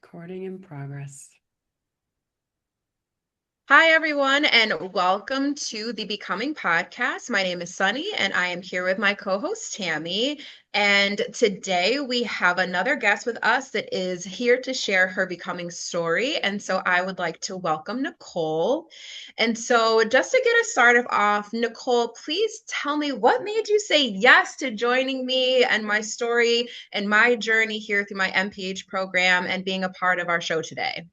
Recording in progress. Hi, everyone, and welcome to the Becoming Podcast. My name is Sunny, and I am here with my co host, Tammy. And today we have another guest with us that is here to share her becoming story. And so I would like to welcome Nicole. And so, just to get us started off, Nicole, please tell me what made you say yes to joining me and my story and my journey here through my MPH program and being a part of our show today.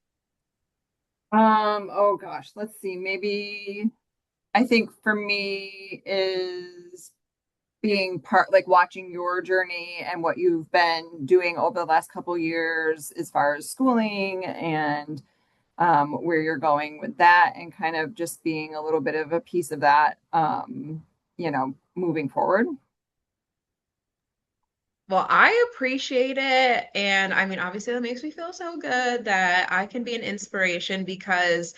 Oh gosh, let's see. Maybe I think for me is being part, like watching your journey and what you've been doing over the last couple years as far as schooling and where you're going with that, and kind of just being a little bit of a piece of that, moving forward. Well, I appreciate it. And I mean, obviously, that makes me feel so good that I can be an inspiration because,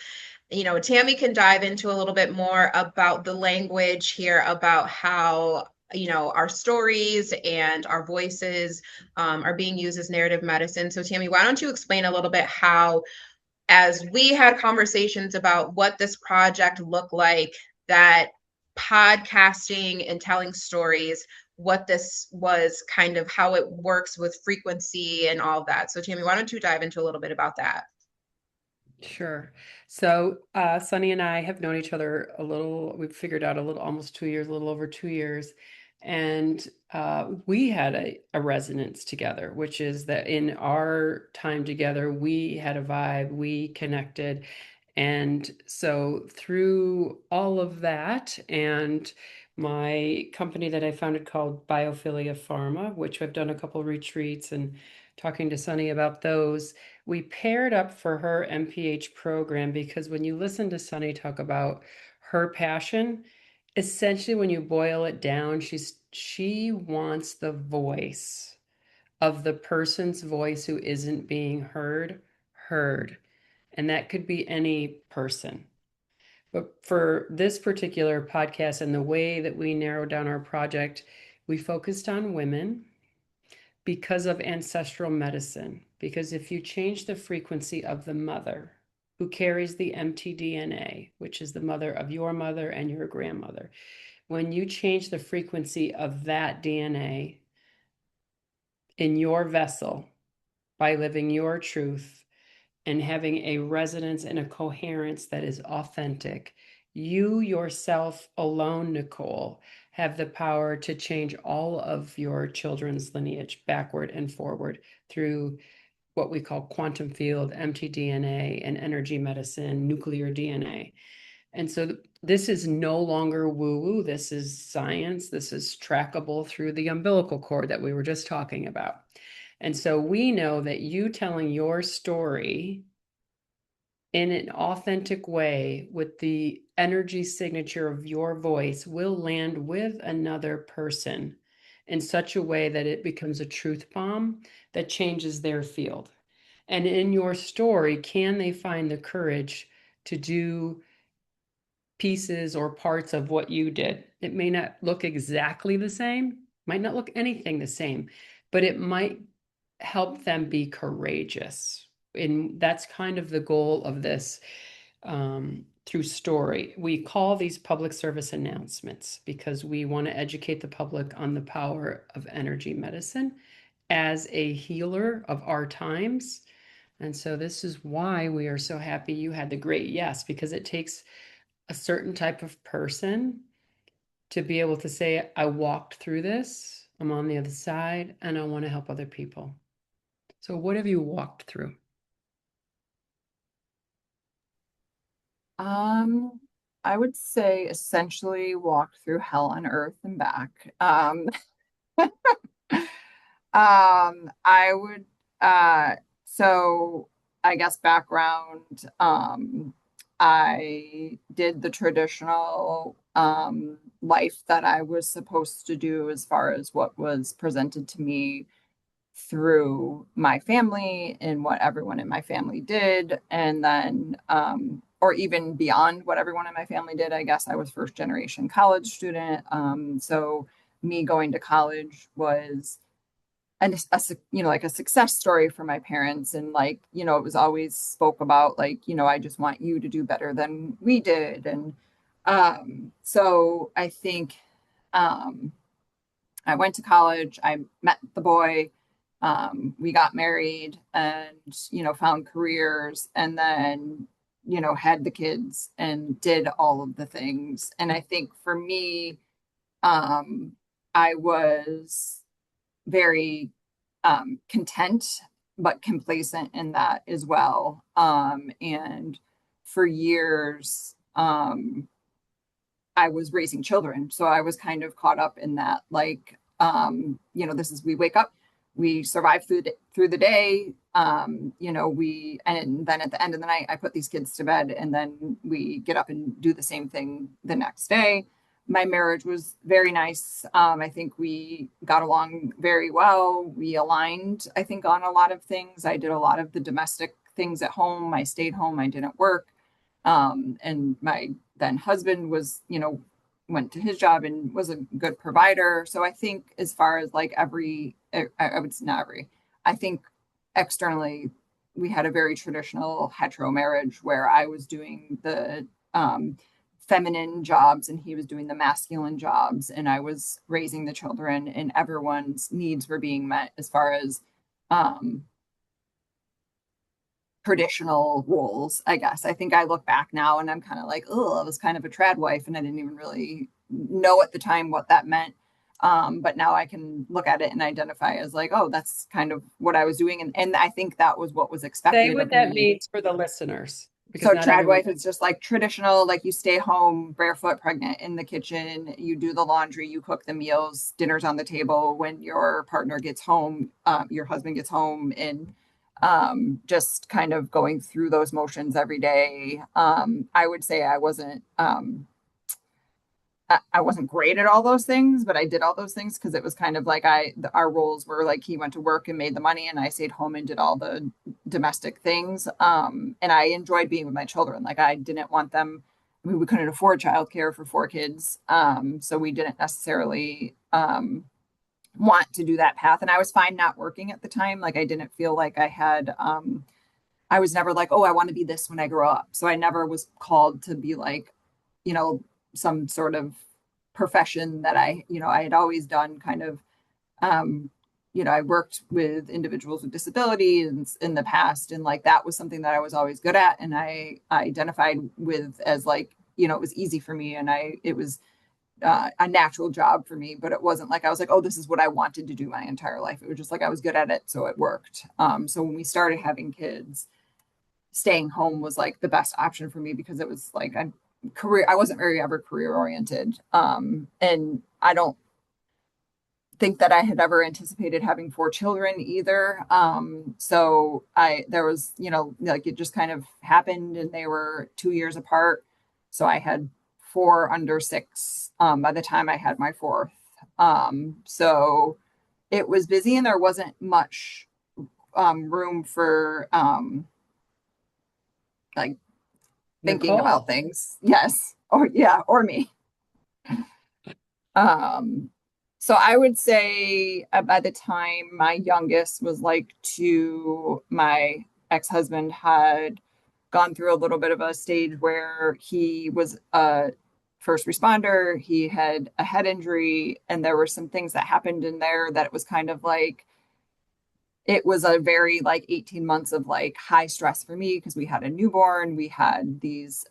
Tammy can dive into a little bit more about the language here, about how, our stories and our voices are being used as narrative medicine. So, Tammy, why don't you explain a little bit how, as we had conversations about what this project looked like, that podcasting and telling stories, what this was, kind of how it works with frequency and all of that. So, Tammy, why don't you dive into a little bit about that? Sure. So, Sunny and I have known each other a little, we've figured out a little, almost 2 years, a little over 2 years. And we had a resonance together, which is that in our time together, we had a vibe, we connected. And so, through all of that, and my company that I founded called Biophilia Pharma, which I've done a couple retreats and talking to Sunny about those, we paired up for her MPH program because when you listen to Sunny talk about her passion, essentially when you boil it down, she wants the voice of the person's voice who isn't being heard. And that could be any person. But for this particular podcast and the way that we narrowed down our project, we focused on women because of ancestral medicine. Because if you change the frequency of the mother who carries the mtDNA, which is the mother of your mother and your grandmother, when you change the frequency of that DNA in your vessel by living your truth and having a resonance and a coherence that is authentic, you yourself alone, Nicole, have the power to change all of your children's lineage backward and forward through what we call quantum field, mtDNA, and energy medicine, nuclear DNA. And so this is no longer woo woo. This is science. This is trackable through the umbilical cord that we were just talking about. And so we know that you telling your story in an authentic way with the energy signature of your voice will land with another person in such a way that it becomes a truth bomb that changes their field. And in your story, can they find the courage to do pieces or parts of what you did? It may not look exactly the same, might not look anything the same, but it might help them be courageous. And that's kind of the goal of this through story. We call these public service announcements because we want to educate the public on the power of energy medicine as a healer of our times. And so this is why we are so happy you had the great yes, because it takes a certain type of person to be able to say, I walked through this, I'm on the other side, and I want to help other people. So, what have you walked through? Um, I would say essentially walked through hell on earth and back. I would, so I guess background, I did the traditional life that I was supposed to do as far as what was presented to me through my family and what everyone in my family did. And then, or even beyond what everyone in my family did, I guess I was first generation college student. So me going to college was like a success story for my parents. And like, it was always spoke about like, I just want you to do better than we did. And so I think um, I went to college, I met the boy, we got married and, found careers and then, had the kids and did all of the things. And I think for me, um, I was very content, but complacent in that as well. And for years, I was raising children. So I was kind of caught up in that, like, we wake up, we survive through the day. And then at the end of the night, I put these kids to bed and then we get up and do the same thing the next day. My marriage was very nice. I think we got along very well. We aligned, I think, on a lot of things. I did a lot of the domestic things at home. I stayed home. I didn't work. And my then husband was, went to his job and was a good provider. So I think as far as like I would say not every, I think externally we had a very traditional hetero marriage where I was doing the feminine jobs and he was doing the masculine jobs and I was raising the children and everyone's needs were being met as far as um, traditional roles, I guess. I think I look back now and I'm kind of like, oh, I was kind of a trad wife and I didn't even really know at the time what that meant. But now I can look at it and identify as like, oh, that's kind of what I was doing. And I think that was what was Say expected what of that me. means for the listeners, because So not trad everyone. wife is just like traditional, like you stay home barefoot, pregnant in the kitchen, you do the laundry, you cook the meals, dinner's on the table when your partner gets home, your husband gets home, and just kind of going through those motions every day. I would say I wasn't great at all those things, but I did all those things because it was kind of like our roles were like he went to work and made the money, and I stayed home and did all the domestic things. And I enjoyed being with my children. Like I didn't want them. I mean, we couldn't afford childcare for four kids, so we didn't necessarily want to do that path. And I was fine not working at the time. Like I didn't feel like I had. I was never like, oh, I want to be this when I grow up. So I never was called to be like, you know, some sort of profession that I had always done kind of, um, I worked with individuals with disabilities in the past. And like, that was something that I was always good at. And I identified with as like, it was easy for me. And it was a natural job for me, but it wasn't like I was like, oh, this is what I wanted to do my entire life. It was just like I was good at it. So it worked. So when we started having kids, staying home was like the best option for me because it was like I wasn't very ever career oriented. And I don't think that I had ever anticipated having four children either. So there was, like it just kind of happened and they were 2 years apart. So I had four under six, by the time I had my fourth. So it was busy and there wasn't much, room for, like thinking about Nicole. things. Yes. Or yeah, or me. Um, so I would say by the time my youngest was like two, my ex-husband had gone through a little bit of a stage where he was a first responder, he had a head injury, and there were some things that happened in there that it was kind of like it was a very like 18 months of like high stress for me because we had a newborn, we had these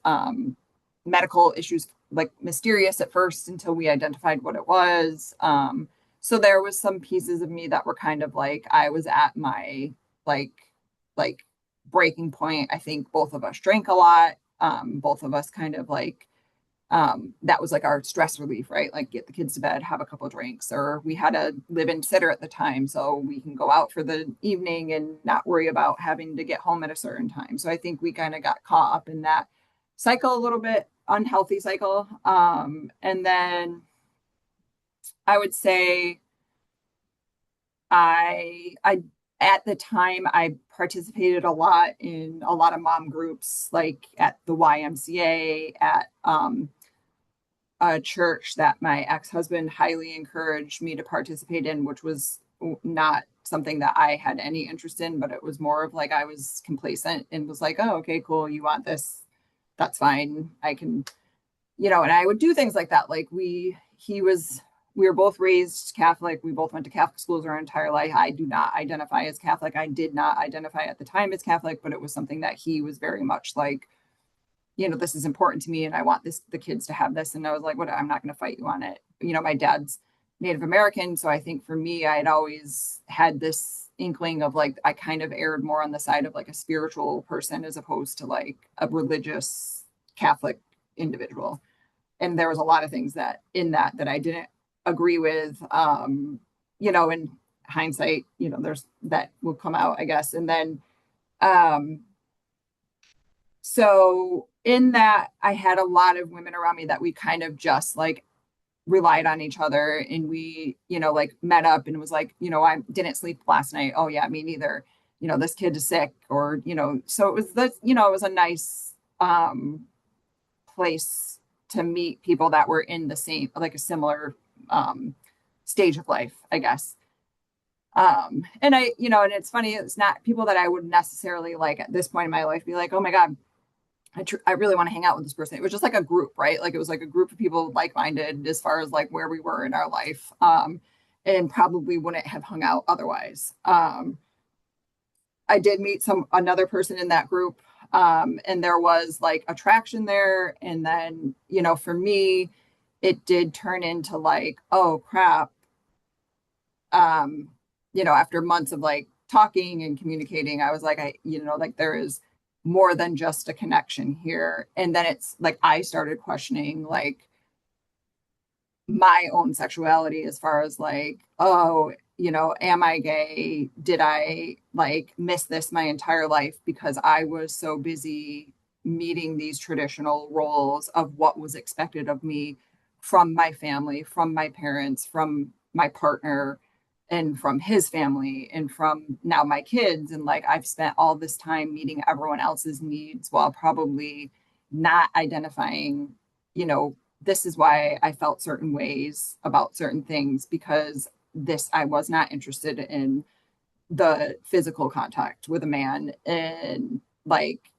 medical issues, like mysterious at first until we identified what it was. So there was some pieces of me that were kind of like I was at my like like breaking point. I think both of us drank a lot. Both of us kind of like that was like our stress relief, right? Like get the kids to bed, have a couple of drinks, or we had a live-in sitter at the time, so we can go out for the evening and not worry about having to get home at a certain time. So I think we kind of got caught up in that cycle a little bit, unhealthy cycle. And then I would say I at the time I participated a lot in a lot of mom groups, like at the YMCA, at a church that my ex-husband highly encouraged me to participate in, which was not something that I had any interest in, but it was more of like I was complacent and was like, oh, okay, cool. You want this? That's fine. I can, and I would do things like that. Like we were both raised Catholic. We both went to Catholic schools our entire life. I do not identify as Catholic. I did not identify at the time as Catholic, but it was something that he was very much like, this is important to me and I want the kids to have this. And I was like, what, I'm not going to fight you on it. My dad's Native American. So I think for me, I had always had this inkling of like, I kind of erred more on the side of like a spiritual person as opposed to like a religious Catholic individual. And there was a lot of things that in that I didn't agree with. In hindsight, there's that will come out, I guess. And then um so in that I had a lot of women around me that we kind of just like relied on each other, and we like met up and was like, I didn't sleep last night. Oh yeah, me neither. This kid is sick, or so it was this, it was a nice place to meet people that were in the same, like a similar stage of life, I guess. And and it's funny, it's not people that I would necessarily like at this point in my life be like, oh my God, I really want to hang out with this person. It was just like a group, right? Like it was like a group of people like-minded as far as like where we were in our life. And probably wouldn't have hung out otherwise. I did meet another person in that group. And there was like attraction there. And then, for me, it did turn into like, oh crap. After months of like talking and communicating, I was like, like there is more than just a connection here. And then it's like I started questioning like my own sexuality as far as like, oh, am I gay? Did I like miss this my entire life because I was so busy meeting these traditional roles of what was expected of me from my family, from my parents, from my partner, and from his family, and from now my kids. And like I've spent all this time meeting everyone else's needs while probably not identifying, this is why I felt certain ways about certain things, because I was not interested in the physical contact with a man. And like,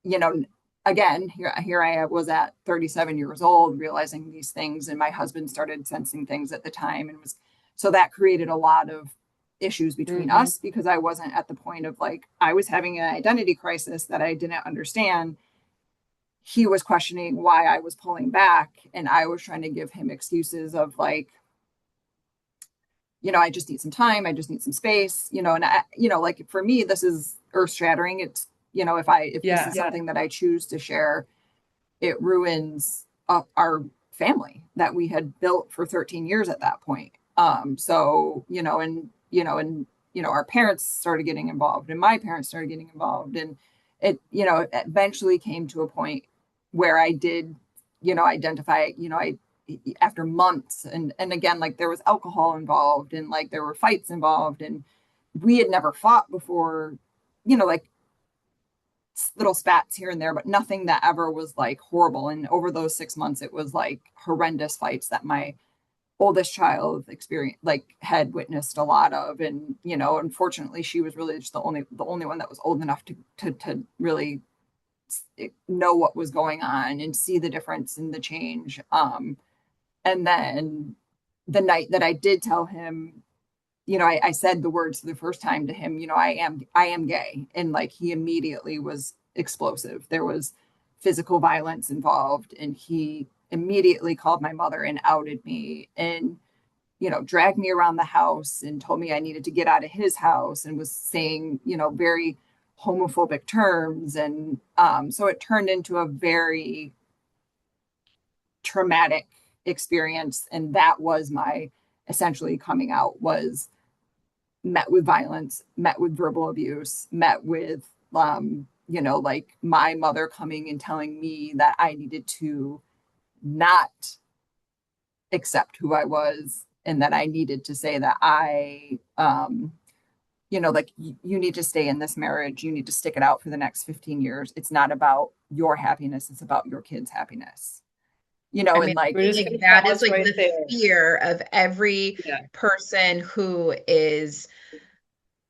you know, again, here I was at 37 years old, realizing these things, and my husband started sensing things at the time, and so that created a lot of issues between Hmm. us, because I wasn't at the point of like, I was having an identity crisis that I didn't understand. He was questioning why I was pulling back, and I was trying to give him excuses of like, I just need some time, I just need some space, and like for me, this is earth shattering. It's, if this Yeah. is something that I choose to share, it ruins our family that we had built for 13 years at that point. So, our parents started getting involved, and my parents started getting involved. And it eventually came to a point where I did, identify, after months. And again, like there was alcohol involved, and like there were fights involved, and we had never fought before, like little spats here and there, but nothing that ever was like horrible. And over those 6 months, it was like horrendous fights that my oldest child experienced, like had witnessed a lot of. And unfortunately, she was really just the only one that was old enough to really know what was going on and see the difference in the change. And then the night that I did tell him, I said the words for the first time to him, I am gay. And like he immediately was explosive. There was physical violence involved, and he immediately called my mother and outed me, and, dragged me around the house and told me I needed to get out of his house, and was saying, very homophobic terms. And so it turned into a very traumatic experience. And that was my essentially coming out, was met with violence, met with verbal abuse, met with, like my mother coming and telling me that I needed to not accept who I was, and that I needed to say that like you need to stay in this marriage. You need to stick it out for the next 15 years. It's not about your happiness. It's about your kids' happiness, I and mean, like, I We're feel just like going to that is pause like right the there. fear of every Yeah. person who is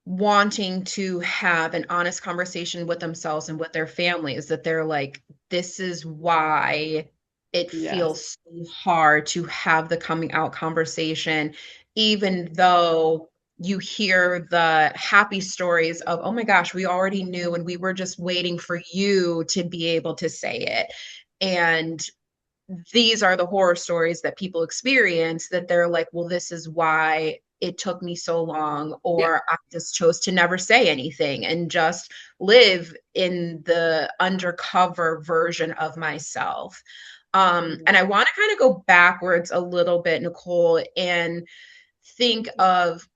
wanting to have an honest conversation with themselves and with their families, that they're like, this is why it Yes. feels so hard to have the coming out conversation, even though you hear the happy stories of, oh my gosh, we already knew and we were just waiting for you to be able to say it. And these are the horror stories that people experience, that they're like, well, this is why it took me so long, Yeah. or I just chose to never say anything and just live in the undercover version of myself. Mhm. And I want to kind of go backwards a little bit, Nicole, and think of,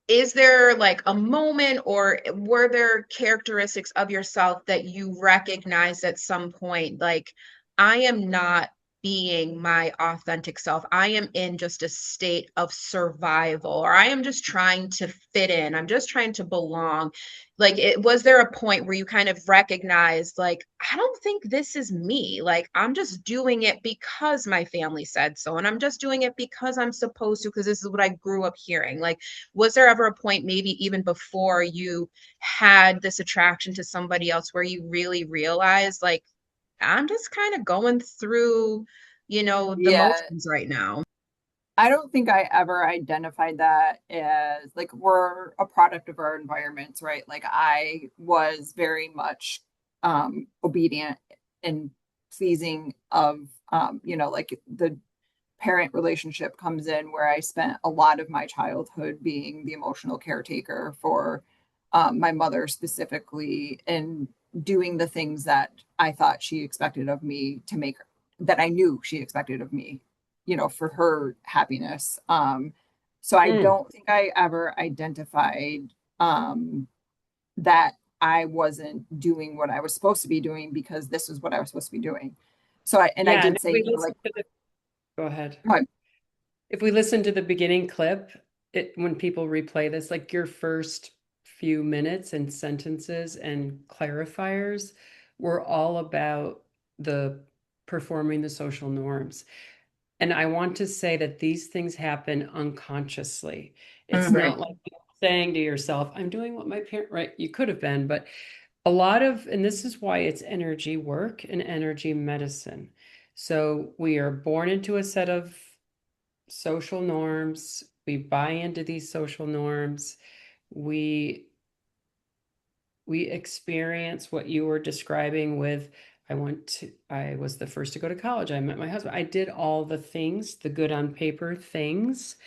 is there like a moment, or were there characteristics of yourself that you recognized at some point, like, I am not being my authentic self, I am in just a state of survival, or I am just trying to fit in, I'm just trying to belong? Like, it was there a point where you kind of recognized, like, I don't think this is me, like, I'm just doing it because my family said so, and I'm just doing it because I'm supposed to, because this is what I grew up hearing? Like, was there ever a point, maybe even before you had this attraction to somebody else, where you really realized, like, I'm just kind of going through, the Yeah. motions right now? I don't think I ever identified that as like we're a product of our environments, right? Like I was very much obedient and pleasing of like the parent relationship comes in where I spent a lot of my childhood being the emotional caretaker for my mother specifically, and doing the things that I thought she expected of me to make that I knew she expected of me, for her happiness. So I Mm. don't think I ever identified that I wasn't doing what I was supposed to be doing because this is what I was supposed to be doing. I Yeah, and did if say, we listen to the, go ahead. oh, If we listen to the beginning clip, it when people replay this, like your first few minutes and sentences and clarifiers were all about the performing the social norms. And I want to say that these things happen unconsciously. It's mhm. not like you're saying to yourself, I'm doing what my parent, right? You could have been, but a lot of, and this is why it's energy work and energy medicine. So we are born into a set of social norms. We buy into these social norms. We we experience what you were describing with I was the first to go to college. I met my husband. I did all the things, the good on paper things.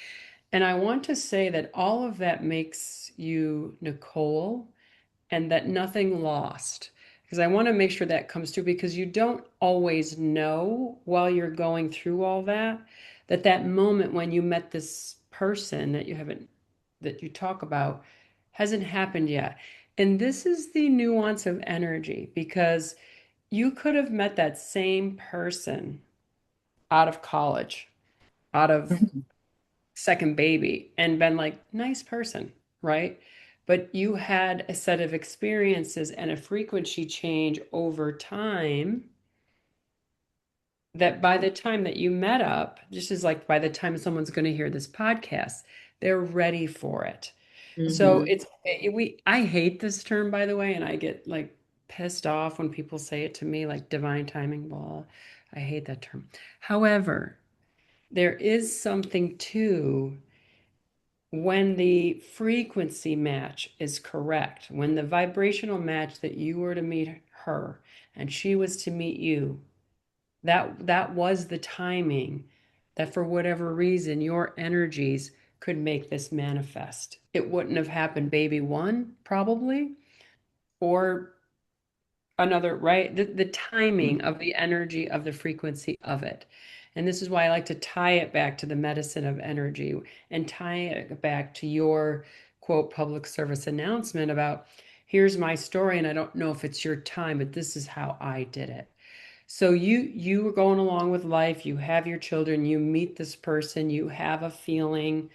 And I want to say that all of that makes you Nicole, and that nothing lost. Because I want to make sure that comes through, because you don't always know while you're going through all that, that moment when you met this person that you haven't, that you talk about, hasn't happened yet. And this is the nuance of energy, because you could have met that same person out of college, out of Mhm. second baby, and been like, nice person, right? But you had a set of experiences and a frequency change over time, that by the time that you met up, just as like by the time someone's going to hear this podcast, they're ready for it. So Mm-hmm. I hate this term, by the way, and I get like pissed off when people say it to me, like divine timing. Well, I hate that term. However, there is something to when the frequency match is correct, when the vibrational match that you were to meet her and she was to meet you, that was the timing, that for whatever reason your energies could make this manifest. It wouldn't have happened baby one, probably, or another, right? The timing of the energy of the frequency of it. And this is why I like to tie it back to the medicine of energy, and tie it back to your quote public service announcement about, here's my story and I don't know if it's your time, but this is how I did it. So you were going along with life, you have your children, you meet this person, you have a feeling,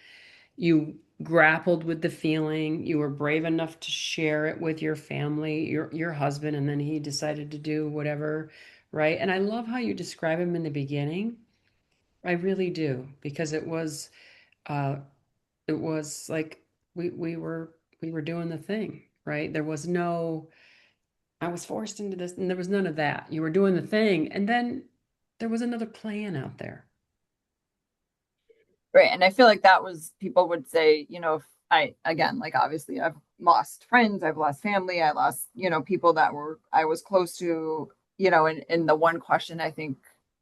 you grappled with the feeling, you were brave enough to share it with your family, your husband, and then he decided to do whatever, right? And I love how you describe him in the beginning. I really do, because uh it was like we were doing the thing, right? There was no, I was forced into this, and there was none of that. You were doing the thing, and then there was another plan out there. Right. And I feel like that was, people would say, if again, like obviously I've lost friends, I've lost family, I lost, people that I was close to, and the one question I think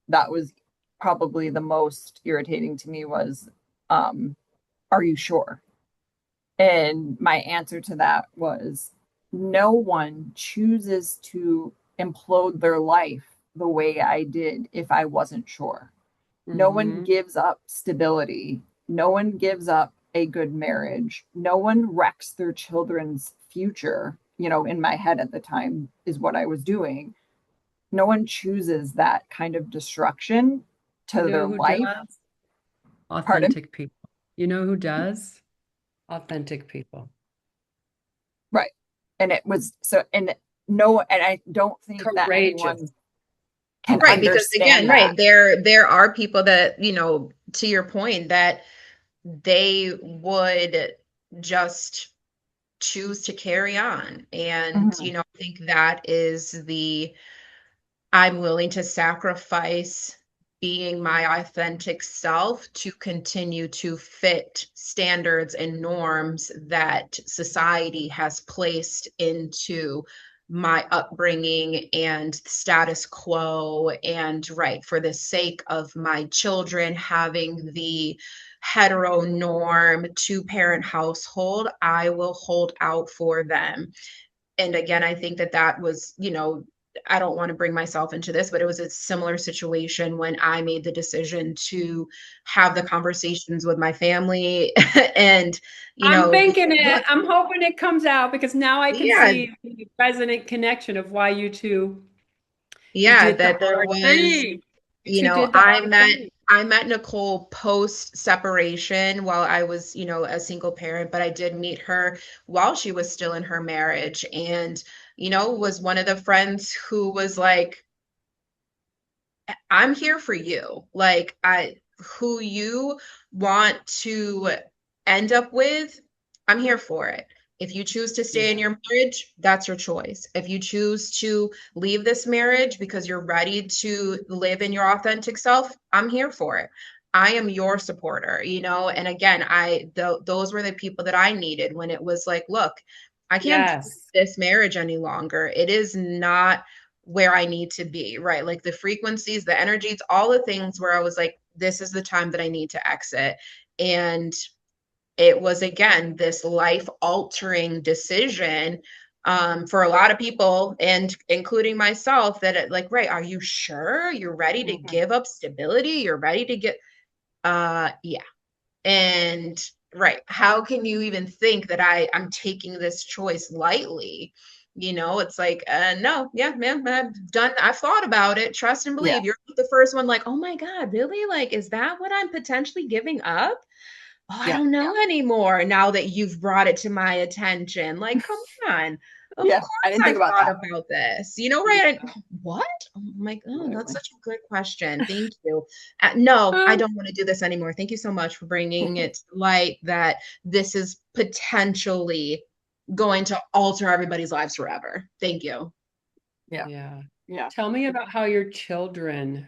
that was probably the most irritating to me was, um, are you sure? And my answer to that was, no one chooses to implode their life the way I did if I wasn't sure. No one Hmm. gives up stability. No one gives up a good marriage. No one wrecks their children's future. In my head at the time is what I was doing. No one chooses that kind of destruction You to know their who life. does? Pardon? Authentic people. You know who does? Authentic people. Right. And it was so, and no, and I don't think that Courageous. anyone can Right, because again, understand that. right, there are people that, to your point, that they would just choose to carry on. And, Mhm. I think that is the I'm willing to sacrifice being my authentic self to continue to fit standards and norms that society has placed into my upbringing and status quo. And right, for the sake of my children having the hetero norm, two parent household, I will hold out for them. And again, I think that that was, I don't want to bring myself into this, but it was a similar situation when I made the decision to have the conversations with my family and, I'm be thinking like, it. look, I'm hoping it comes out because now I can yeah, see the resonant connection of why you yeah, did the that there hard was, thing. You two did the I hard met thing. I met Nicole post separation while I was, a single parent, but I did meet her while she was still in her marriage and, was one of the friends who was like, I'm here for you. Like who you want to end up with, I'm here for it. If you choose to stay in Yeah. your marriage, that's your choice. If you choose to leave this marriage because you're ready to live in your authentic self, I'm here for it. I am your supporter, And again, those were the people that I needed when it was like, look, I can't do Yes. this marriage any longer. It is not where I need to be, right? Like the frequencies, the energies, all the things where I was like, this is the time that I need to exit. And it was, again, this life altering decision for a lot of people, and including myself, that like, right, are you sure you're ready to Mhm. give up stability? You're ready to get, yeah. And right, how can you even think that I'm taking this choice lightly? It's like, no, yeah, man, I've thought about it. Trust and Yeah. believe. You're the first one, like, oh my God, really? Like, is that what I'm potentially giving up? Oh, I Yeah. don't know anymore now that you've brought it to my attention. Like, come on. Of Yeah. I course didn't think I've about thought that. about this. Right? What? Oh my God, that's Absolutely. such a good question. Thank you. No, I Um, don't want to do this anymore. Thank you so much for bringing it to light that this is potentially going to alter everybody's lives forever. Thank you. Yeah. yeah. Yeah. Tell me about how your children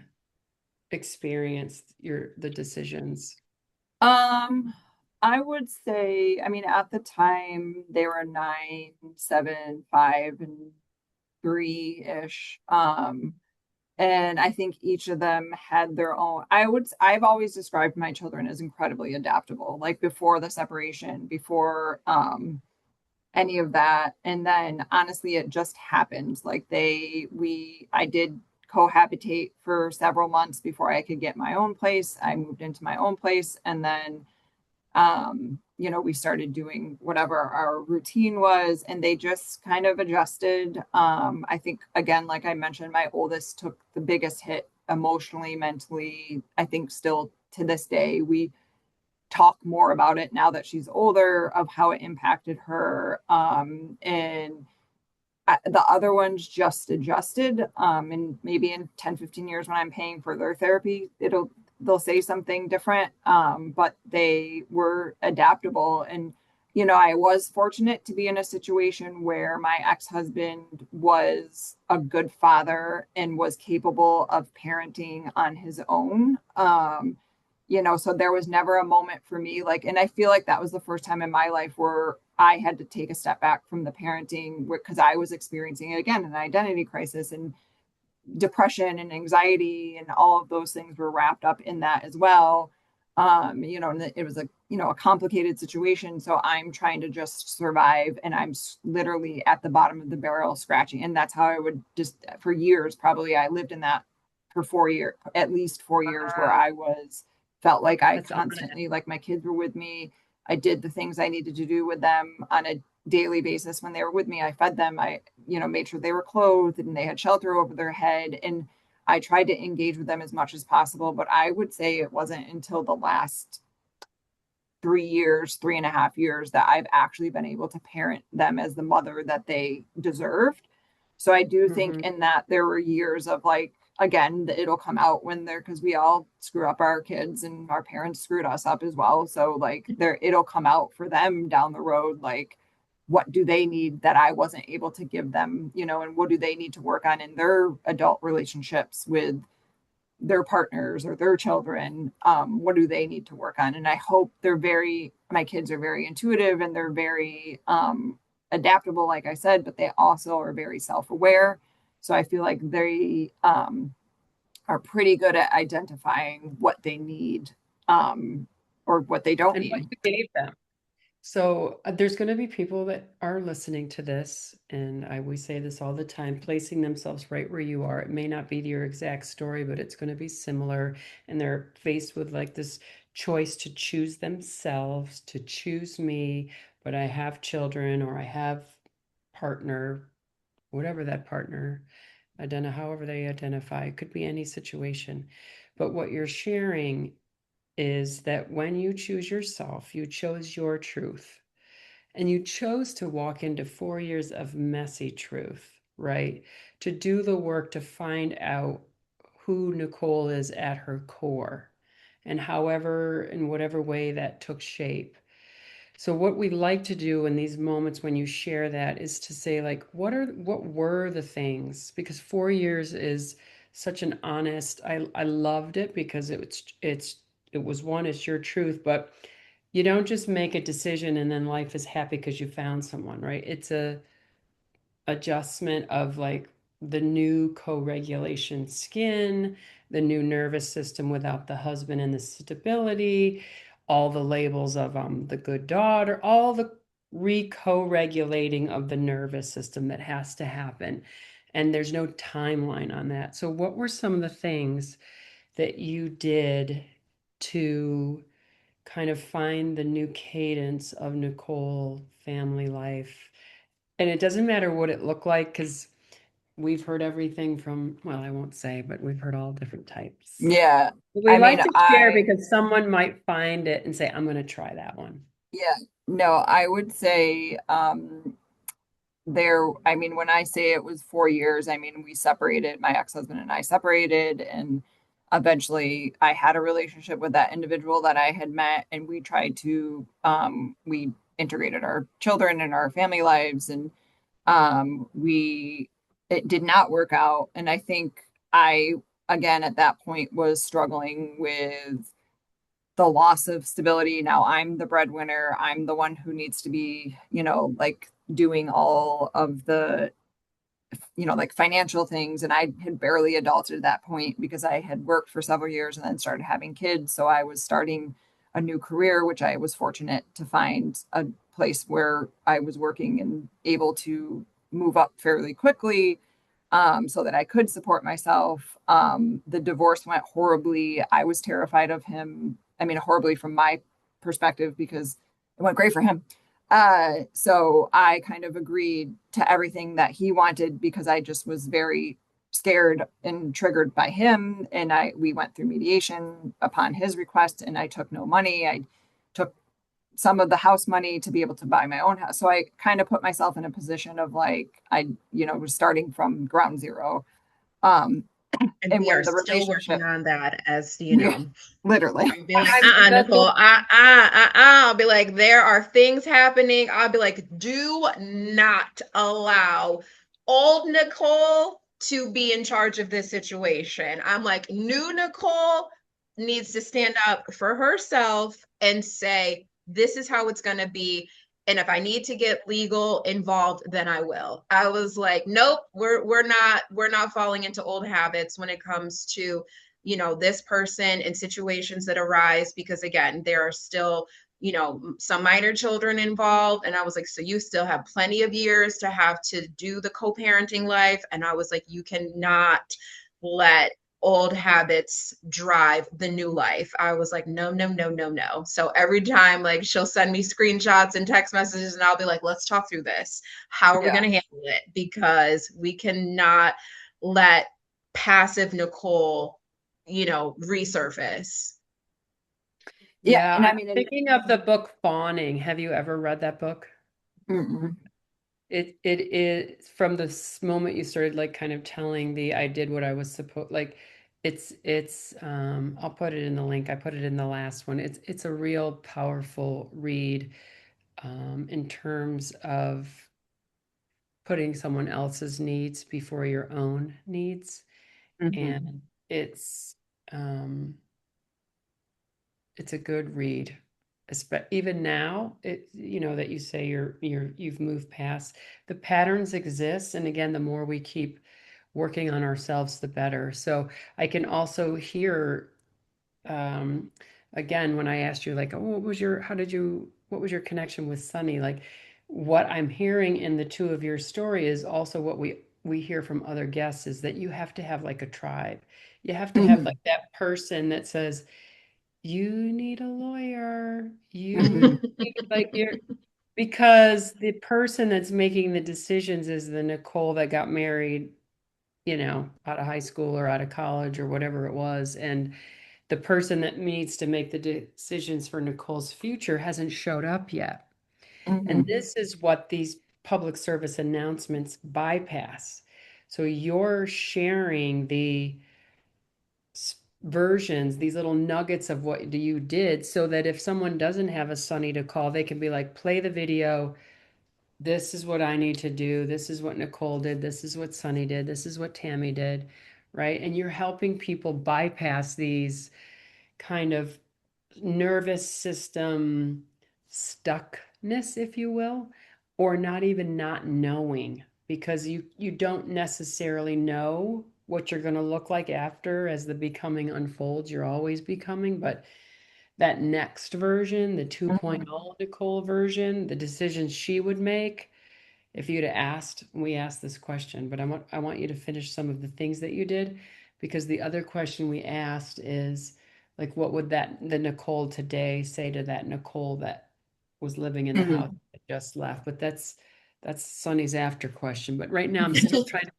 experienced the decisions. Um, I would say, I mean, at the time they were 9, 7, 5, and 3-ish. And I think each of them had their own. I've always described my children as incredibly adaptable, like before the separation, before any of that. And then honestly, it just happened. Like I did cohabitate for several months before I could get my own place. I moved into my own place, and then we started doing whatever our routine was, and they just kind of adjusted. I think, again, like I mentioned, my oldest took the biggest hit emotionally, mentally. I think still to this day, we talk more about it now that she's older of how it impacted her. And the other ones just adjusted. And maybe in 10, 15 years when I'm paying for their therapy, they'll say something different. But they were adaptable. And, I was fortunate to be in a situation where my ex-husband was a good father and was capable of parenting on his own. So there was never a moment for me like, and I feel like that was the first time in my life where I had to take a step back from the parenting because I was experiencing again an identity crisis, and depression and anxiety and all of those things were wrapped up in that as well. And it was a complicated situation. So I'm trying to just survive, and I'm literally at the bottom of the barrel scratching. And that's how I would just, for years, probably I lived in that for 4 years, at least 4 years, where Wow. I felt like I That's honest. constantly, like my kids were with me. I did the things I needed to do with them on a daily basis. When they were with me, I fed them. I made sure they were clothed and they had shelter over their head. And I tried to engage with them as much as possible. But I would say it wasn't until the last 3 years, 3.5 years, that I've actually been able to parent them as the mother that they deserved. So I do think Hmm. in that there were years of like, again, it'll come out when they're, because we all screw up our kids and our parents screwed us up as well. So like it'll come out for them down the road, like what do they need that I wasn't able to give them, and what do they need to work on in their adult relationships with their partners or their children. What do they need to work on? And I hope my kids are very intuitive, and they're very adaptable, like I said, but they also are very self-aware. So I feel like they are pretty good at identifying what they need, or what they don't And what need. you gave them. So there's going to be people that are listening to this, and we say this all the time, placing themselves right where you are. It may not be your exact story, but it's going to be similar, and they're faced with like this choice to choose themselves, to choose me, but I have children or I have partner, whatever that partner, however they identify. It could be any situation. But what you're sharing is that when you choose yourself, you chose your truth. And you chose to walk into 4 years of messy truth, right? To do the work to find out who Nicole is at her core, and however, in whatever way that took shape. So what we like to do in these moments when you share that is to say, like, what were the things? Because 4 years is such an honest, I loved it because it was one, it's your truth, but you don't just make a decision and then life is happy because you found someone, right? It's a adjustment of like the new co-regulation skin, the new nervous system without the husband and the stability, all the labels of the good daughter, all the re-co-regulating of the nervous system that has to happen. And there's no timeline on that. So what were some of the things that you did to kind of find the new cadence of Nicole family life? And it doesn't matter what it looked like because we've heard everything from, well, I won't say, but we've heard all different types. Yeah. We I mean, like to share because someone might find it and say, I'm going to try that one. yeah, no, I would say, I mean, when I say it was 4 years, I mean, we separated, my ex-husband and I separated, and eventually I had a relationship with that individual that I had met, and we tried to, we integrated our children and our family lives, and it did not work out. And I think again, at that point was struggling with the loss of stability. Now I'm the breadwinner. I'm the one who needs to be, like doing all of the, like financial things. And I had barely adulted at that point because I had worked for several years and then started having kids. So I was starting a new career, which I was fortunate to find a place where I was working and able to move up fairly quickly, so that I could support myself. The divorce went horribly. I was terrified of him. I mean, horribly from my perspective because it went great for him. So I kind of agreed to everything that he wanted because I just was very scared and triggered by him. And we went through mediation upon his request, and I took no money. I took some of the house money to be able to buy my own house. So I kind of put myself in a position of like, was starting from ground zero. And And we when are the still working relationship, on that, as you yeah, know. literally. I'll be like, I'm Nicole, the I'll be like, there are things happening. I'll be like, do not allow old Nicole to be in charge of this situation. I'm like, new Nicole needs to stand up for herself and say, this is how it's going to be. And if I need to get legal involved, then I will. I was like, nope, we're not falling into old habits when it comes to this person and situations that arise, because again, there are still some minor children involved. And I was like, so you still have plenty of years to have to do the co-parenting life. And I was like, you cannot let old habits drive the new life. I was like, no, no, no, no, no. So every time, like, she'll send me screenshots and text messages, and I'll be like, let's talk through this. How are we Yeah. going to handle it? Because we cannot let passive Nicole resurface. Yeah. Yeah, And I I'm mean, thinking of the book Fawning. Have you ever read that book? mm-mm. It is from this moment you started like kind of telling the I did what I was supposed like it's I'll put it in the link. I put it in the last one. It's a real powerful read in terms of putting someone else's needs before your own needs. Mm-hmm. And it's um it's a good read. Even now, that you say you've moved past, the patterns exist, and again, the more we keep working on ourselves, the better. So I can also hear, um, again, when I asked you, like, oh, what was your connection with Sunny? Like, what I'm hearing in the two of your story is also what we hear from other guests is that you have to have like a tribe. You have to have Mm-hmm. like that person that says, you need a lawyer. You Mm-hmm. need like you're because the person that's making the decisions is the Nicole that got married, out of high school or out of college or whatever it was. And the person that needs to make the decisions for Nicole's future hasn't showed up yet. And Mm-hmm. this is what these public service announcements bypass. So you're sharing the versions, these little nuggets of what you did, so that if someone doesn't have a Sunny to call, they can be like, play the video. This is what I need to do. This is what Nicole did. This is what Sunny did. This is what Tammy did. Right. And you're helping people bypass these kind of nervous system stuckness, if you will, or not even not knowing because you don't necessarily know what you're going to look like after as the becoming unfolds. You're always becoming, but that next version, the Mm-hmm. 2.0 Nicole version, the decisions she would make, if you'd have asked, we asked this question, but I want you to finish some of the things that you did, because the other question we asked is like, what would the Nicole today say to that Nicole that was living in the house Mm-hmm. that just left? But that's Sunny's after question. But right now I'm still trying to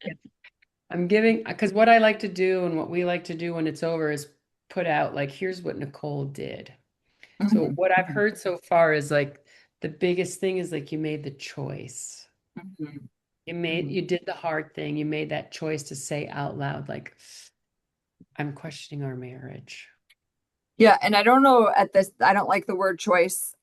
I'm giving, because what I like to do and what we like to do when it's over is put out like, here's what Nicole did. So Mm-hmm. what I've heard so far is like the biggest thing is like you made the choice. Mm-hmm. You did the hard thing. You made that choice to say out loud, like, I'm questioning our marriage. Yeah, and I don't know at this, I don't like the word choice.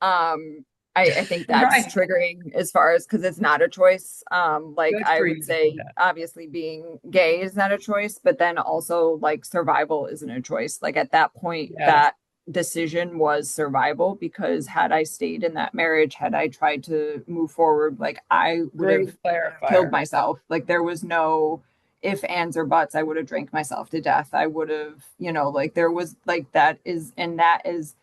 I think that's Right. triggering as far as because it's not a choice. Like Good I for would you to say say, that. obviously being gay is not a choice, but then also like survival isn't a choice. Like at that point, Yes. that decision was survival because had I stayed in that marriage, had I tried to move forward, like I would have Great killed clarifier. myself. Like there was no if ands or buts. I would have drank myself to death. I would have, like there was like that is, and that is,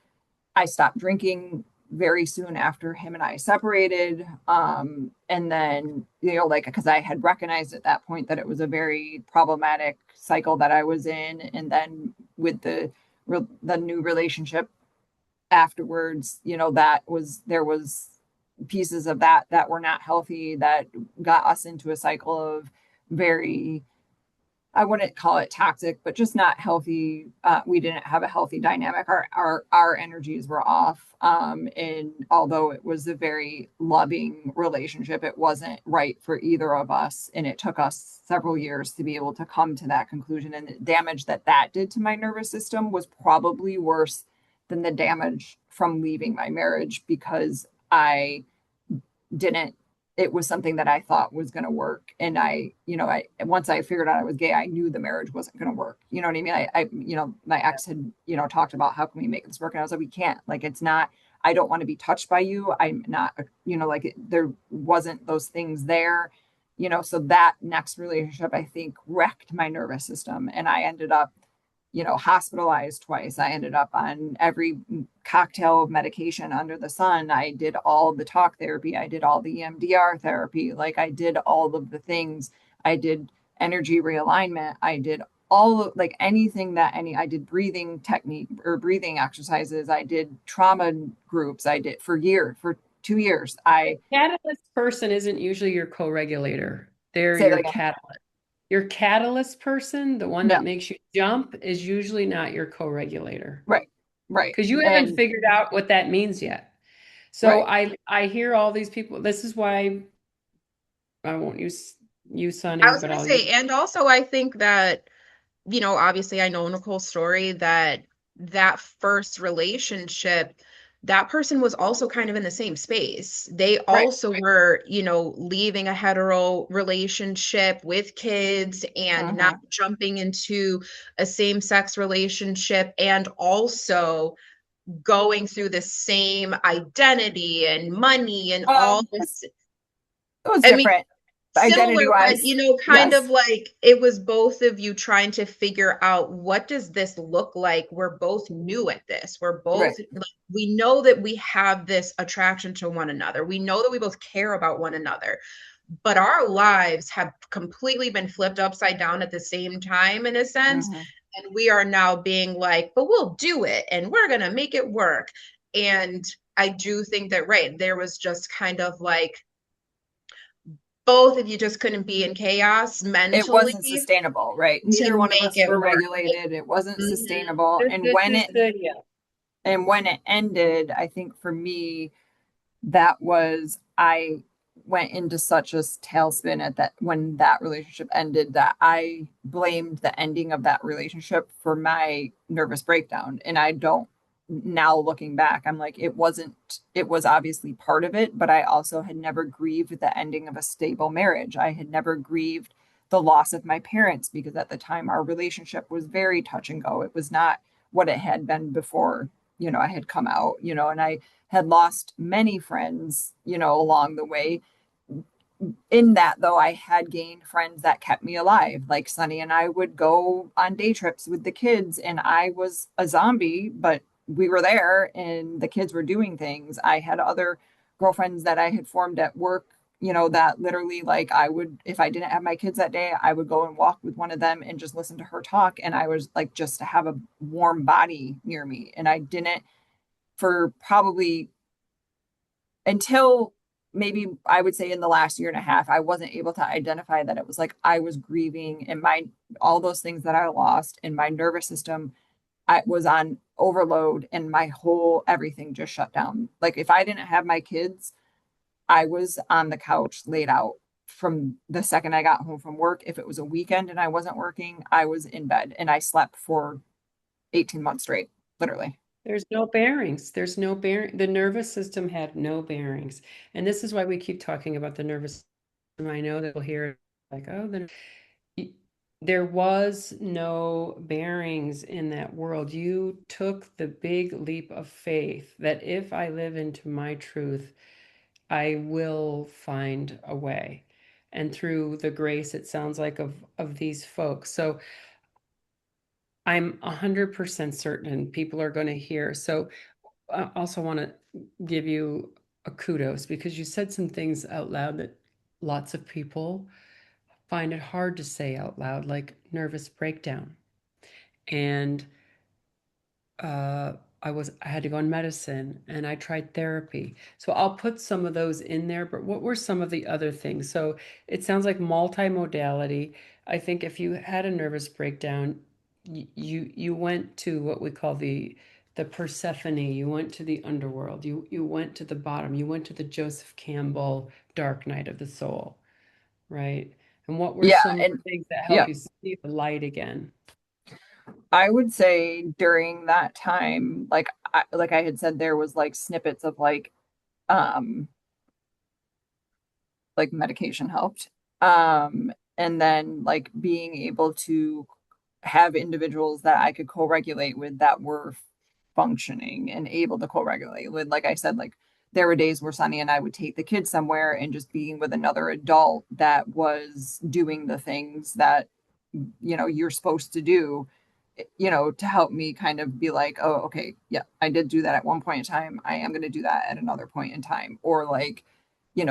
I stopped drinking very soon after him and I separated. And then, like, because I had recognized at that point that it was a very problematic cycle that I was in. And then with the new relationship afterwards, there was pieces of that were not healthy that got us into a cycle of very I wouldn't call it toxic, but just not healthy. We didn't have a healthy dynamic. Our energies were off. And although it was a very loving relationship, it wasn't right for either of us. And it took us several years to be able to come to that conclusion. And the damage that that did to my nervous system was probably worse than the damage from leaving my marriage, because I didn't, it was something that I thought was going to work. And once I figured out I was gay, I knew the marriage wasn't going to work. You know what I mean? My ex had, talked about how can we make this work? And I was like, we can't, like, it's not, I don't want to be touched by you. I'm not, there wasn't those things there, so that next relationship, I think, wrecked my nervous system. And I ended up, hospitalized twice. I ended up on every cocktail of medication under the sun. I did all the talk therapy. I did all the EMDR therapy. Like, I did all of the things. I did energy realignment. I did like anything I did breathing technique or breathing exercises. I did trauma groups. I did for 2 years. I Catalyst person isn't usually your co-regulator. They're say that your again. catalyst. Your catalyst person, the one that No, makes you jump, is usually not your co-regulator right, right. because you haven't And figured out what that means yet. So right. I hear all these people. This is why I won't use you, I Sonny, was but going to I'll use. say, and also I think that, obviously I know Nicole's story, that that first relationship, that person was also kind of in the same space. They Right. also were, leaving a hetero relationship with kids and now Mm-hmm. jumping into a same-sex relationship, and also going through the same identity and money and all this. It was I mean, different similar, identity but wise. kind of Yes. like it was both of you trying to figure out, what does this look like? We're both new at this. We're both Right. like, we know that we have this attraction to one another. We know that we both care about one another, but our lives have completely been flipped upside down at the same time, in a sense. Mm-hmm. And we are now being like, but we'll do it and we're going to make it work. And I do think that, right, there was just kind of like both of you just couldn't be in chaos It mentally wasn't sustainable, right? Neither to one of make us it were work. regulated. It wasn't Mhm. sustainable. This is the yeah. And when it ended, I think for me, that was, I went into such a tailspin at that when that relationship ended, that I blamed the ending of that relationship for my nervous breakdown. And I don't, now looking back, I'm like, it wasn't, it was obviously part of it, but I also had never grieved the ending of a stable marriage. I had never grieved the loss of my parents, because at the time our relationship was very touch and go. It was not what it had been before, I had come out, and I had lost many friends, along the way. In that, though, I had gained friends that kept me alive. Like Sunny and I would go on day trips with the kids, and I was a zombie, but we were there and the kids were doing things. I had other girlfriends that I had formed at work, that literally, like, I would, if I didn't have my kids that day, I would go and walk with one of them and just listen to her talk. And I was like, just to have a warm body near me. And I didn't, for probably until maybe I would say in the last year and a half, I wasn't able to identify that it was like I was grieving, and my all those things that I lost in my nervous system, I was on overload, and my whole everything just shut down. Like, if I didn't have my kids, I was on the couch laid out from the second I got home from work. If it was a weekend and I wasn't working, I was in bed and I slept for 18 months straight, literally. There's no bearings. There's no bearing. The nervous system had no bearings. And this is why we keep talking about the nervous system. I know that we'll hear it like, oh, there was no bearings in that world. You took the big leap of faith that if I live into my truth, I will find a way. And through the grace, it sounds like, of these folks. So I'm 100% certain people are going to hear. So I also want to give you a kudos because you said some things out loud that lots of people find it hard to say out loud, like nervous breakdown. And I had to go on medicine and I tried therapy. So I'll put some of those in there, but what were some of the other things? So it sounds like multimodality. I think if you had a nervous breakdown, you went to what we call the Persephone, you went to the underworld, you went to the bottom, you went to the Joseph Campbell dark night of the soul, right? And what were Yeah, some of and the things that yeah, help you see the light again? I would say during that time, like I had said, there was like snippets of um like medication helped. And then like being able to have individuals that I could co-regulate with that were functioning and able to co-regulate with. Like I said, like there were days where Sunny and I would take the kids somewhere and just being with another adult that was doing the things that you're supposed to do, to help me kind of be like, oh, okay, yeah, I did do that at one point in time. I am going to do that at another point in time. Or like,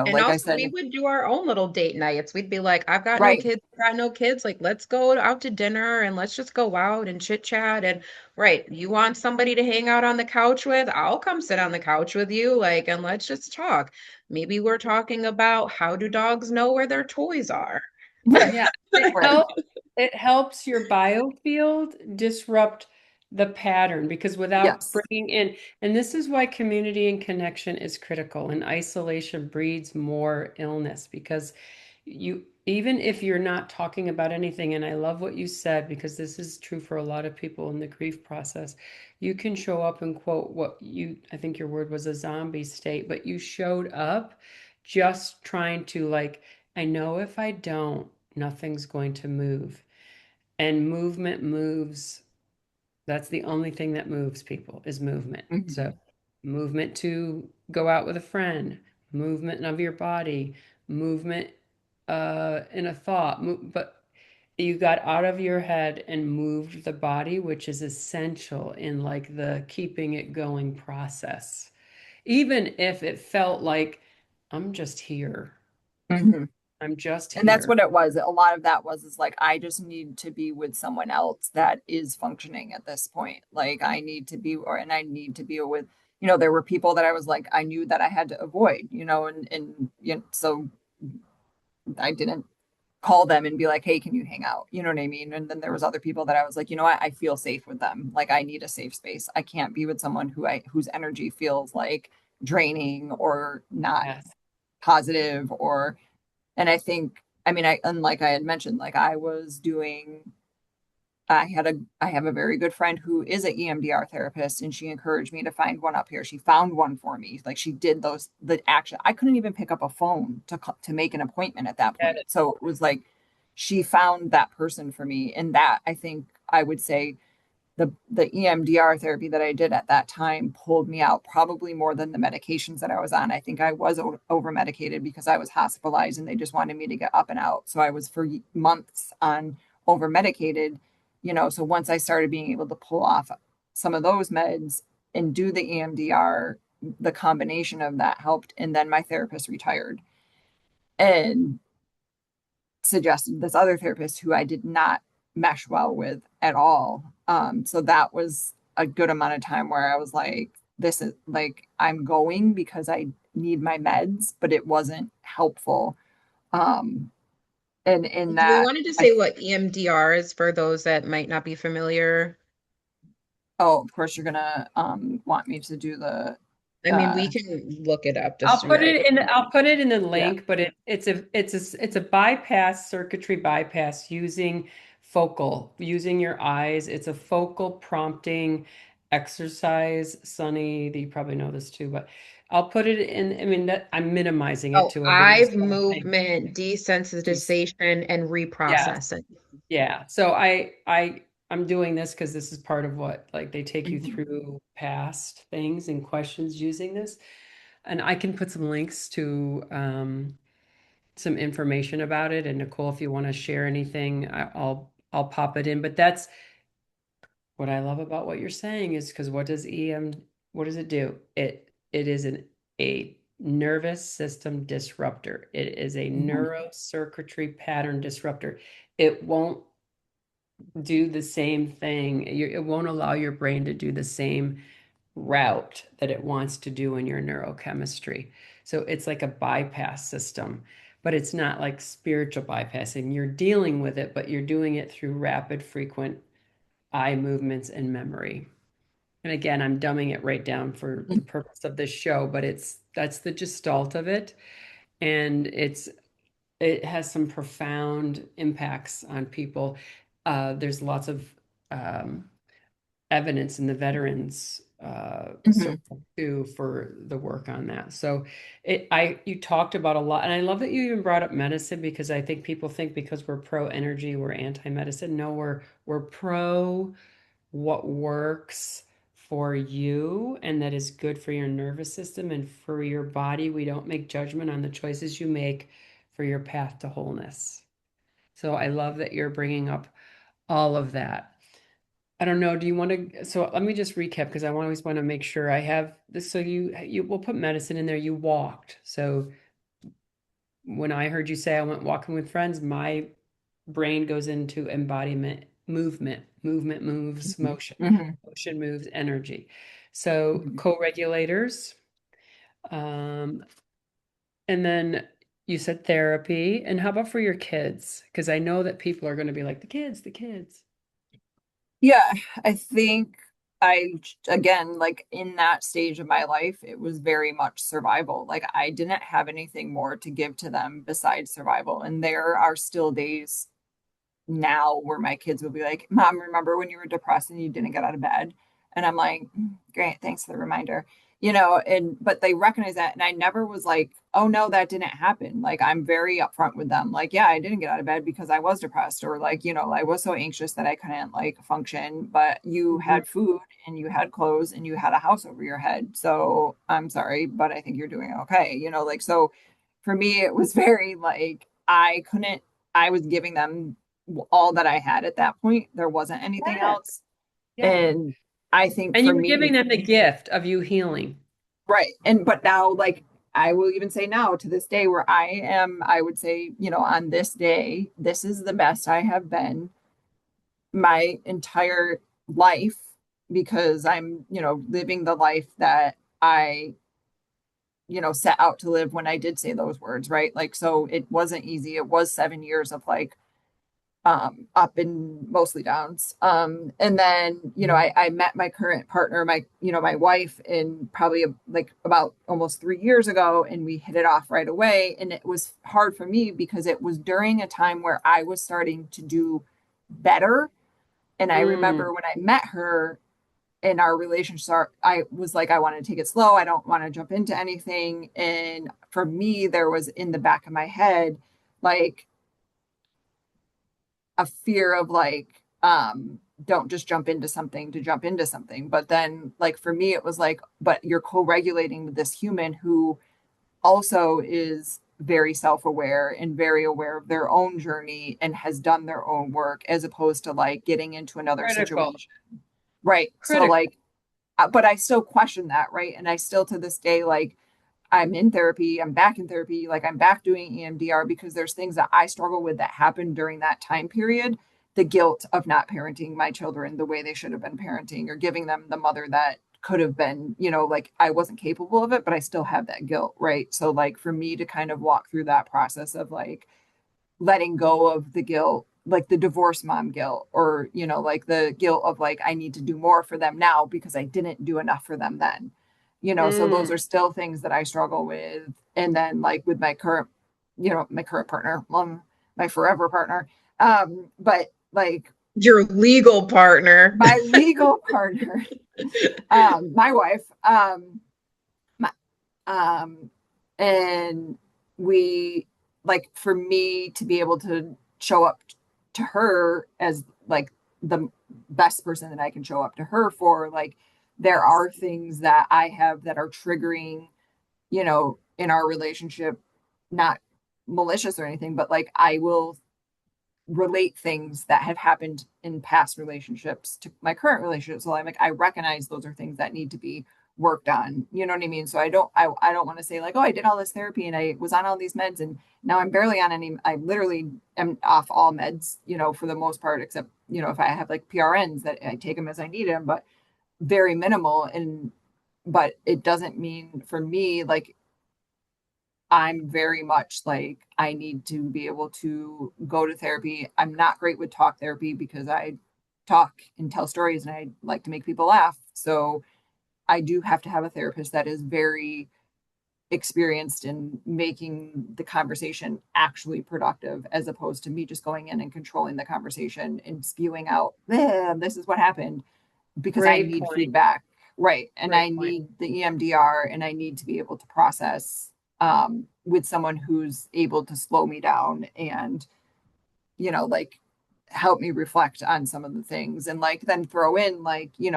And like I also, we said, would do our own little date nights. We'd be like, I've got no right, kids, I've got no kids. Like, let's go out to dinner and let's just go out and chit chat. And right, you want somebody to hang out on the couch with? I'll come sit on the couch with you. Like, and let's just talk. Maybe we're talking about how do dogs know where their toys are? right, Yeah, it right. helps it helps your biofield disrupt the pattern because without Yes. bringing in, and this is why community and connection is critical, and isolation breeds more illness because you, even if you're not talking about anything, and I love what you said because this is true for a lot of people in the grief process, you can show up and quote what you, I think your word was a zombie state, but you showed up just trying to like, I know if I don't, nothing's going to move. And movement moves. That's the only thing that moves people is movement. So, Mhm. movement to go out with a friend, movement of your body, movement in a thought. But you got out of your head and moved the body, which is essential in like the keeping it going process. Even if it felt like I'm just here. Mhm. I'm just And that's here. what it was. A lot of that was is like I just need to be with someone else that is functioning at this point. Like I need to be or and I need to be with, there were people that I was like I knew that I had to avoid, and so I didn't call them and be like, hey, can you hang out? You know what I mean? And then there was other people that I was like, I feel safe with them. Like I need a safe space. I can't be with someone whose energy feels like draining or not Yes. positive or and I think I mean I and like I had mentioned, like I have a very good friend who is an EMDR therapist and she encouraged me to find one up here. She found one for me. Like she did the action. I couldn't even pick up a phone to make an appointment at that Get point. it. So it was like she found that person for me. And that I think I would say the EMDR therapy that I did at that time pulled me out probably more than the medications that I was on. I think I was over medicated because I was hospitalized and they just wanted me to get up and out. So I was for months on over medicated, So once I started being able to pull off some of those meds and do the EMDR, the combination of that helped. And then my therapist retired and suggested this other therapist who I did not mesh well with at all. So that was a good amount of time where I was like, this is like, I'm going because I need my meds, but it wasn't helpful. Um, and in Do we that, wanted to I, say what EMDR is for those that might not be familiar? oh, of course, you're gonna want me to do the, I mean, we uh, can look it up just to be like, I'll put it in the yeah. link, but it's a bypass circuitry bypass using using your eyes. It's a focal prompting exercise. Sunny, you probably know this too, but I'll put it in. I mean, that I'm minimizing it oh, to a very eye small thing. movement Geez. desensitization and Yes. reprocessing. Yeah. So I'm doing this because this is part of what like they take you Mhm. through past things and questions using this. And I can put some links to some information about it. And Nicole, if you want to share anything, I'll pop it in. But that's what I love about what you're saying is because what does it do? It is a nervous system disruptor. It is a Mhm. neurocircuitry pattern disruptor. It won't do the same thing. It won't allow your brain to do the same route that it wants to do in your neurochemistry. So it's like a bypass system, but it's not like spiritual bypassing. You're dealing with it, but you're doing it through rapid, frequent eye movements and memory. And again, I'm dumbing it right down for the purpose of this show, but that's the gestalt of it. And it has some profound impacts on people. There's lots of um, evidence in the veterans Mhm. circle too for the work on that. So you talked about a lot, and I love that you even brought up medicine because I think people think because we're pro energy, we're anti medicine. No, we're pro what works for you and that is good for your nervous system and for your body. We don't make judgment on the choices you make for your path to wholeness. So I love that you're bringing up all of that. I don't know. Do you want to? So let me just recap because I always want to make sure I have this. So you will put medicine in there. You walked. So when I heard you say I went walking with friends, my brain goes into embodiment, movement. Movement moves motion. Mhm. Motion moves energy. So Mhm. co-regulators. Um, and then you said therapy. And how about for your kids? Because I know that people are going to be like, the kids, the kids. Yeah, I think again, like in that stage of my life, it was very much survival. Like I didn't have anything more to give to them besides survival. And there are still days now where my kids will be like, Mom, remember when you were depressed and you didn't get out of bed? And I'm like, Great, thanks for the reminder. And but they recognize that. And I never was like, oh no, that didn't happen. Like I'm very upfront with them. Like, yeah, I didn't get out of bed because I was depressed, or like, I was so anxious that I couldn't like function, but you Mhm. had food and you had clothes and you had a house over your head. So I'm sorry, but I think you're doing okay. Like so for me, it was very like I was giving them all that I had at that point. There wasn't anything Yeah. else. Yeah. And I think And for you were giving me, them the gift of you healing. right. But now, like, I will even say now to this day where I am, I would say, on this day, this is the best I have been my entire life because I'm, living the life that I, set out to live when I did say those words, right? Like, so it wasn't easy. It was 7 years of like, up and mostly downs. And then, I met my current partner, my wife in probably like about almost 3 years ago, and we hit it off right away. And it was hard for me because it was during a time where I was starting to do better. And I Mm, remember when I met her in our relationship, I was like, I want to take it slow. I don't want to jump into anything. And for me, there was in the back of my head, like, a fear of like don't just jump into something to jump into something. But then like for me it was like, but you're co-regulating with this human who also is very self-aware and very aware of their own journey and has done their own work, as opposed to like getting into another critical. situation, right? So Critical. like but I still question that, right? And I still to this day like I'm in therapy, I'm back in therapy, like I'm back doing EMDR because there's things that I struggle with that happened during that time period. The guilt of not parenting my children the way they should have been parenting, or giving them the mother that could have been, like I wasn't capable of it, but I still have that guilt, right? So, like, for me to kind of walk through that process of like letting go of the guilt, like the divorce mom guilt, or, like the guilt of like, I need to do more for them now because I didn't do enough for them then. So those Mm. are still things that I struggle with. And then like with my current partner, my forever partner. But like Your legal partner. my legal partner, my wife, my, um, and we like for me to be able to show up to her as like the best person that I can show up to her for, like there are things that I have that are triggering, in our relationship, not malicious or anything, but like I will relate things that have happened in past relationships to my current relationship. So I'm like, I recognize those are things that need to be worked on. You know what I mean? So I don't want to say like, oh, I did all this therapy and I was on all these meds and now I'm barely on any. I literally am off all meds, for the most part, except, if I have like PRNs that I take them as I need them, but very minimal. And but it doesn't mean for me, like, I'm very much like, I need to be able to go to therapy. I'm not great with talk therapy because I talk and tell stories and I like to make people laugh. So I do have to have a therapist that is very experienced in making the conversation actually productive, as opposed to me just going in and controlling the conversation and spewing out, this is what happened, because I Great need point. feedback. Right. And I Great point. need the EMDR, and I need to be able to process with someone who's able to slow me down and, like, help me reflect on some of the things, and like then throw in, like, when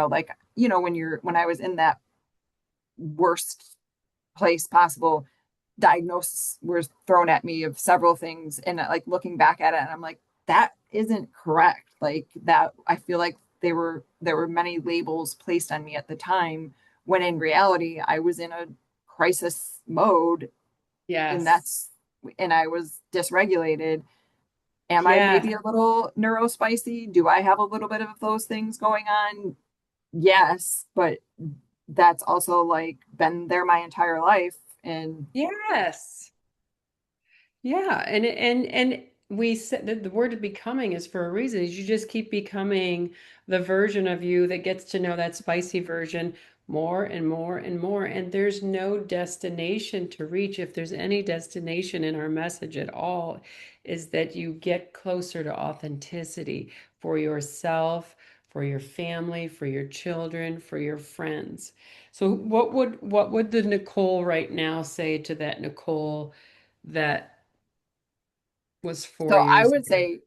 I was in that worst place possible, diagnosis was thrown at me of several things, and like looking back at it, and I'm like, that isn't correct. Like, that, I feel like there were many labels placed on me at the time, when in reality I was in a crisis mode, and Yes. that's and I was dysregulated. Am I Yes. maybe a little neurospicy? Do I have a little bit of those things going on? Yes, but that's also like been there my entire life. And Yes. Yeah, and we said that the word of becoming is for a reason. Is you just keep becoming the version of you that gets to know that spicy version more and more and more. And there's no destination to reach. If there's any destination in our message at all, is that you get closer to authenticity for yourself, for your family, for your children, for your friends. So what would the Nicole right now say to that Nicole that was four so I years would ago? say,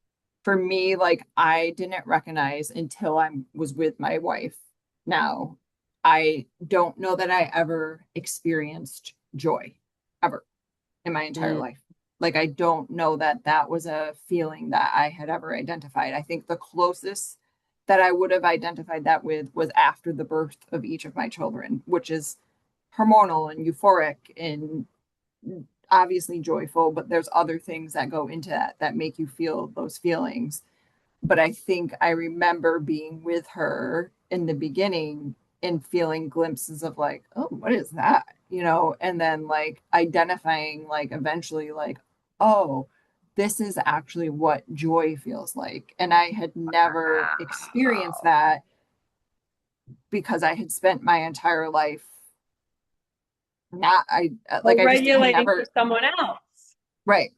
for me, like, I didn't recognize until I was with my wife now. I don't know that I ever experienced joy ever in my entire Mm, life. Like, I don't know that that was a feeling that I had ever identified. I think the closest that I would have identified that with was after the birth of each of my children, which is hormonal and euphoric and obviously joyful, but there's other things that go into that that make you feel those feelings. But I think I remember being with her in the beginning and feeling glimpses of, like, oh, what is that? And then like identifying, like, eventually, like, oh, this is actually what joy feels like. And I had never experienced wow. that because I had spent my entire life not, I like, Well, I just had regulating for never. someone else. Right.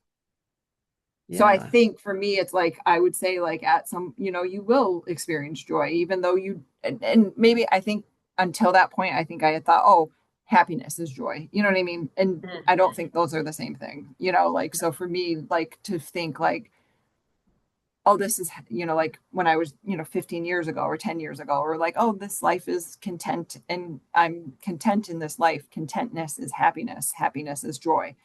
So I Yeah. think for me, it's like, I would say, like, at some, you will experience joy, even though and maybe I think until that point, I think I had thought, oh, happiness is joy. You know what I mean? And I don't Mhm. think those are the same thing, like, so for me, like, to think like, oh, this is, like when I was, 15 years ago or 10 years ago, or like, oh, this life is content and I'm content in this life. Contentness is happiness. Happiness is joy.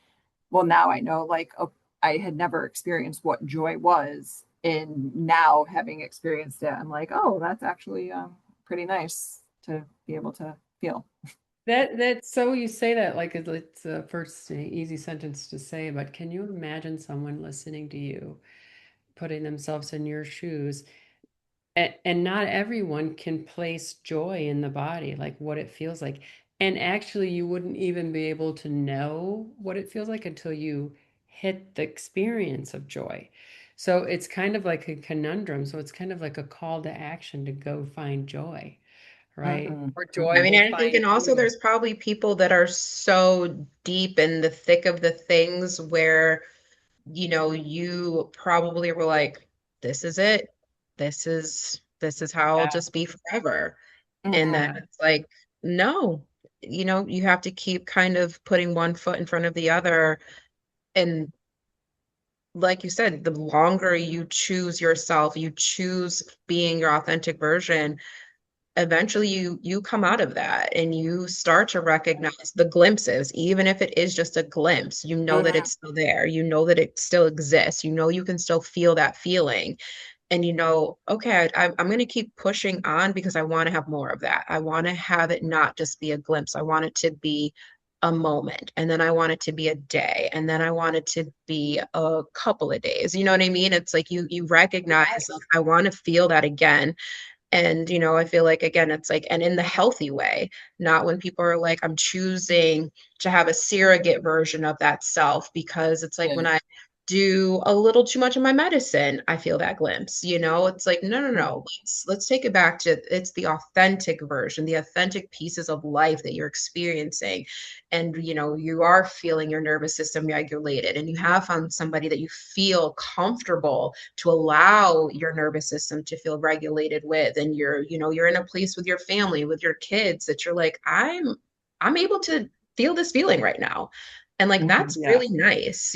Well, now I know, like, oh, I had never experienced what joy was. And now, having experienced it, I'm like, oh, that's actually pretty nice to be able to feel. That's so you say that like it's a first easy sentence to say, but can you imagine someone listening to you, putting themselves in your shoes? And not everyone can place joy in the body, like what it feels like. And actually, you wouldn't even be able to know what it feels like until you hit the experience of joy. So it's kind of like a conundrum. So it's kind of like a call to action to go find joy, right? Mm-hmm. Or I joy mean, will and I'm find thinking also you. there's probably people that are so deep in the thick of the things where, you probably were like, this is it. This is how I'll Yeah. just be forever. And then Mm-hmm. it's like, no, you have to keep kind of putting one foot in front of the other. And like you said, the longer you choose yourself, you choose being your authentic version, eventually you come out of that and you start to recognize the glimpses, even if it is just a glimpse. You know that Mm-hmm. it's still there, you know that it still exists, you can still feel that feeling, and okay, I'm going to keep pushing on because I want to have more of that. I want to have it not just be a glimpse. I want it to be a moment, and then I want it to be a day, and then I want it to be a couple of days. You know what I mean? It's like you recognize, like, I want to feel that again. And, I feel like, again, it's like, and in the healthy way, not when people are like, I'm choosing to have a surrogate version of that self because it's like when Yes. I do a little too much of my medicine, I feel that glimpse, It's like, no, no, no. Let's take it back to it's the authentic version, the authentic pieces of life that you're experiencing. And, you are feeling your nervous system regulated and you have found somebody that you feel comfortable to allow your nervous system to feel regulated with. And you're in a place with your family, with your kids that you're like, I'm able to feel this feeling right now. And like Mhm. that's Yeah. really nice.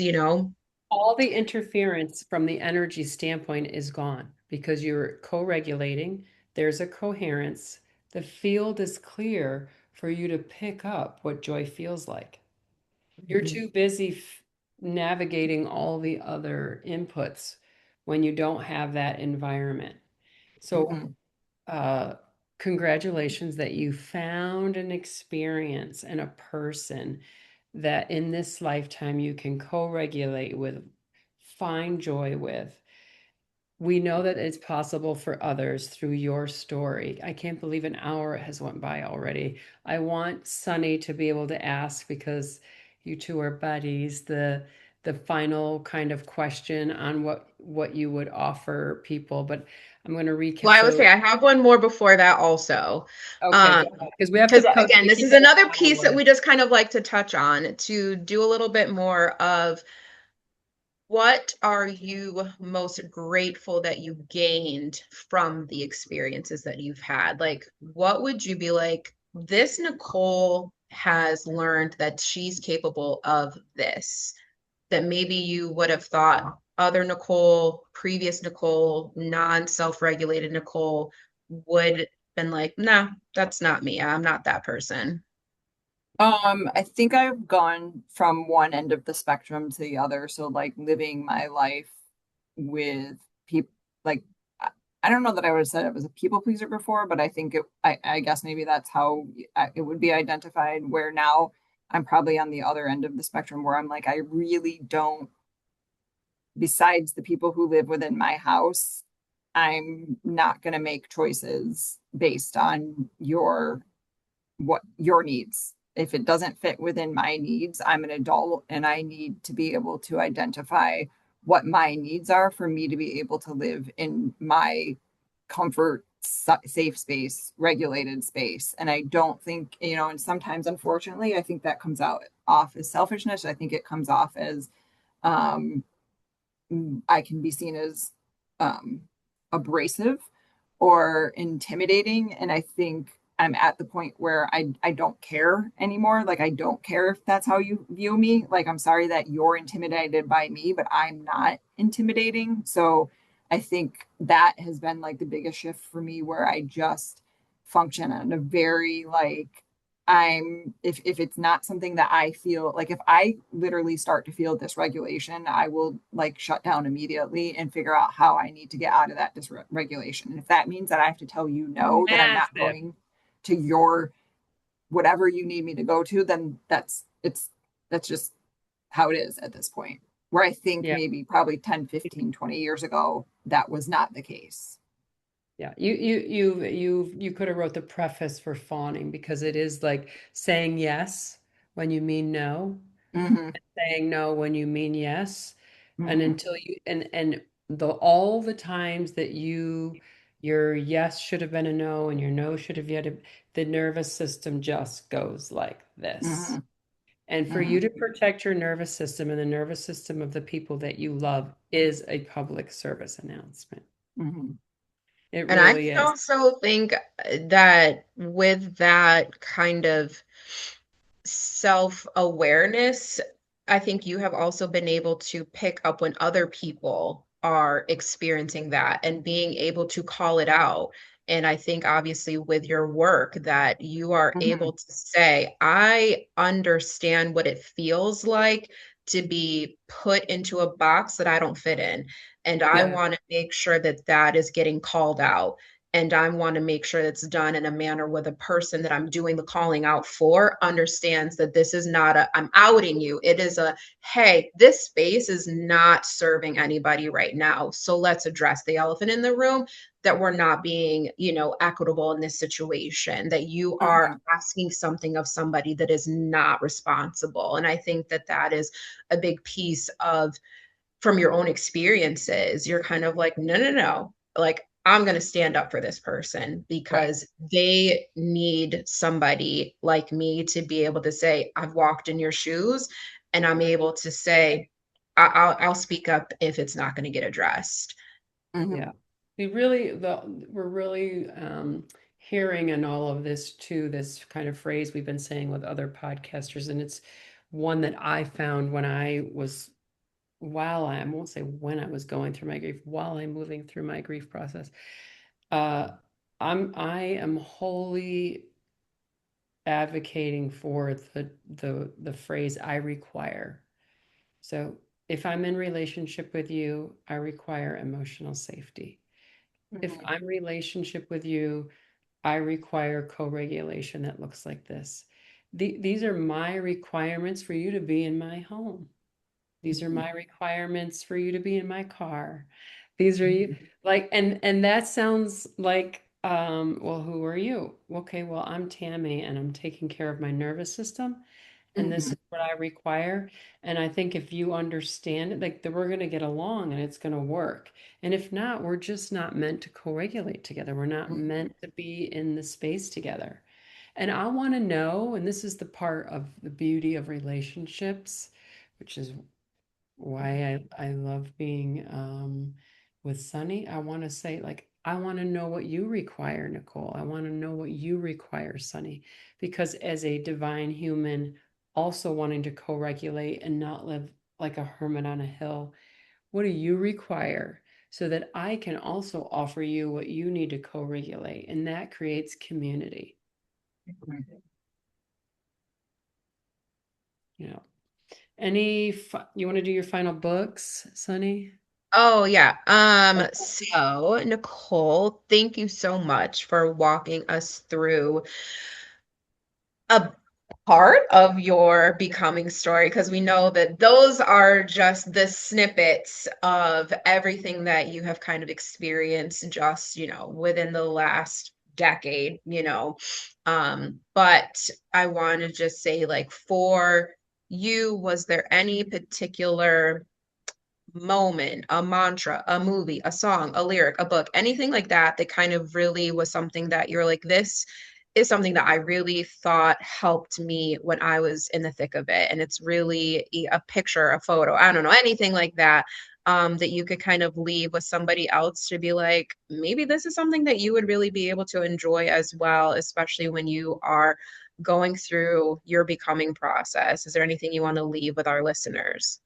All the interference from the energy standpoint is gone because you're co-regulating. There's a coherence. The field is clear for you to pick up what joy feels like. You're Mhm. too busy navigating all the other inputs when you don't have that environment. So, Mhm. uh, congratulations that you found an experience and a person that in this lifetime you can co-regulate with, find joy with. We know that it's possible for others through your story. I can't believe an hour has went by already. I want Sunny to be able to ask because you two are buddies, the final kind of question on what you would offer people. But I'm going to recap. Well, I would So say I have one more before that also. okay, Um, go ahead. Because we have to because post, again, we this keep is it an another piece that hour. we just kind of like to touch on to do a little bit more of what are you most grateful that you gained from the experiences that you've had? Like, what would you be like, this Nicole has learned that she's capable of this, that maybe you would have thought other Nicole, previous Nicole, non-self-regulated Nicole would been like, nah, that's not me. I'm not that person. I think I've gone from one end of the spectrum to the other. So like living my life with people like I don't know that I would have said I was a people pleaser before, but I think I guess maybe that's how it would be identified. Where now I'm probably on the other end of the spectrum where I'm like, I really don't, besides the people who live within my house, I'm not going to make choices based on what your needs. If it doesn't fit within my needs, I'm an adult and I need to be able to identify what my needs are for me to be able to live in my comfort, safe space, regulated space. And I don't think, and sometimes, unfortunately, I think that comes out off as selfishness. I think it comes off as um, I can be seen as um, abrasive or intimidating. And I think I'm at the point where I don't care anymore. Like, I don't care if that's how you view me. Like, I'm sorry that you're intimidated by me, but I'm not intimidating. So I think that has been like the biggest shift for me where I just function on a very like, if it's not something that I feel like, if I literally start to feel dysregulation, I will like shut down immediately and figure out how I need to get out of that dysregulation. And if that means that I have to tell you no, that I'm not Massive. going to your whatever you need me to go to, then that's just how it is at this point. Where I think Yeah. maybe probably 10, 15, 20 years ago, that was not the case. Yeah, you could have wrote the preface for fawning because it is like saying yes when you mean no, Mm-hmm. saying no when you mean yes, and Mm-hmm. until you and the all the times that your yes should have been a no and your no should have yet the nervous system just goes like this. Mm-hmm. And for Mm-hmm. you to protect your nervous system and the nervous system of the people that you love is a public service announcement. Mm-hmm. It And I really is. also think that with that kind of self-awareness, I think you have also been able to pick up when other people are experiencing that and being able to call it out. And I think obviously with your work that you are Mm-hmm. able to say, I understand what it feels like to be put into a box that I don't fit in. And I Yeah. Yeah. want to make sure that that is getting called out. and I want to make sure it's done in a manner where the person that I'm doing the calling out for understands that this is not a, I'm outing you. It is a, hey, this space is not serving anybody right now. So let's address the elephant in the room, that we're not being, equitable in this situation, that you are Mhm. asking something of somebody that is not responsible. And I think that that is a big piece of, from your own experiences, you're kind of like, no, no, no. Like, I'm going to stand up for this person Right. because they need somebody like me to be able to say, I've walked in your shoes, and I'm able to say, I'll speak up if it's not going to get addressed. Yeah. Mhm. We're really hearing in all of this too, this kind of phrase we've been saying with other podcasters, and it's one that I found when I was, I won't say when I was going through my grief, while I'm moving through my grief process. Uh, I am wholly advocating for the phrase I require. So if I'm in relationship with you, I require emotional safety. If Mhm. I'm in relationship with you, I require co-regulation that looks like this. These are my requirements for you to be in my home. These are Mhm. my requirements for you to be in my car. These are you like, and that sounds like, well, who are you? Okay, well, I'm Tammy and I'm taking care of my nervous system, and this Mhm. is what I require. And I think if you understand it, like that we're going to get along and it's going to work. And if not, we're just not meant to co-regulate together. We're not Mhm. meant to be in the space together. And I want to know, and this is the part of the beauty of relationships, which is why I love being with Sunny. I want to say, like, I want to know what you require, Nicole. I want to know what you require, Sunny, because as a divine human, also wanting to co-regulate and not live like a hermit on a hill, what do you require? So that I can also offer you what you need to co-regulate, and that creates community. Mhm. You know, you want to do your final books, Sunny? Oh yeah. So Nicole, thank you so much for walking us through a part of your becoming story, because we know that those are just the snippets of everything that you have kind of experienced just, within the last decade, but I want to just say, like, for you, was there any particular moment, a mantra, a movie, a song, a lyric, a book, anything like that that kind of really was something that you're like, this is something that I really thought helped me when I was in the thick of it. And it's really a picture, a photo, I don't know, anything like that, that you could kind of leave with somebody else to be like, maybe this is something that you would really be able to enjoy as well, especially when you are going through your becoming process. Is there anything you want to leave with our listeners?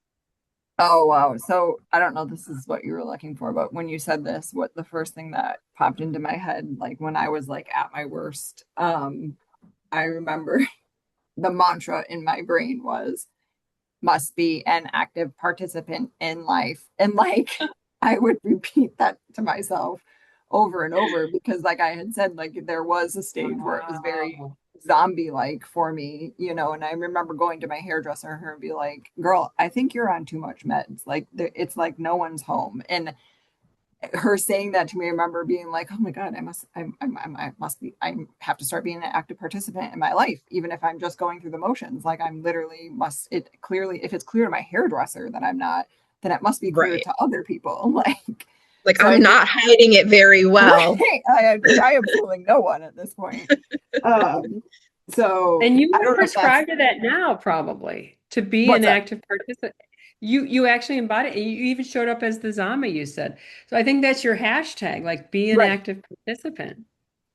Oh wow. So I don't know if this is what you were looking for, but when you said this, what the first thing that popped into my head, like when I was like at my worst, I remember the mantra in my brain was must be an active participant in life. And like I would repeat that to myself over and over because like I had said, like there was a stage where it was very Wow. zombie like for me, and I remember going to my hairdresser and her and be like, girl, I think you're on too much meds. Like it's like no one's home. And her saying that to me, I remember being like, "Oh my God, I must be, I have to start being an active participant in my life, even if I'm just going through the motions. Like I'm literally must. It clearly, if it's clear to my hairdresser that I'm not, then it must be clear Right. to other people. Like, Like, so I I'm think, not hiding it very well. right? I am fooling no one at this point. Um, so And you I would don't know if that's prescribe to that now, probably, to be what's an that, active participant. You actually embody it. You even showed up as the zombie, you said. So I think that's your hashtag, like be an right? active participant.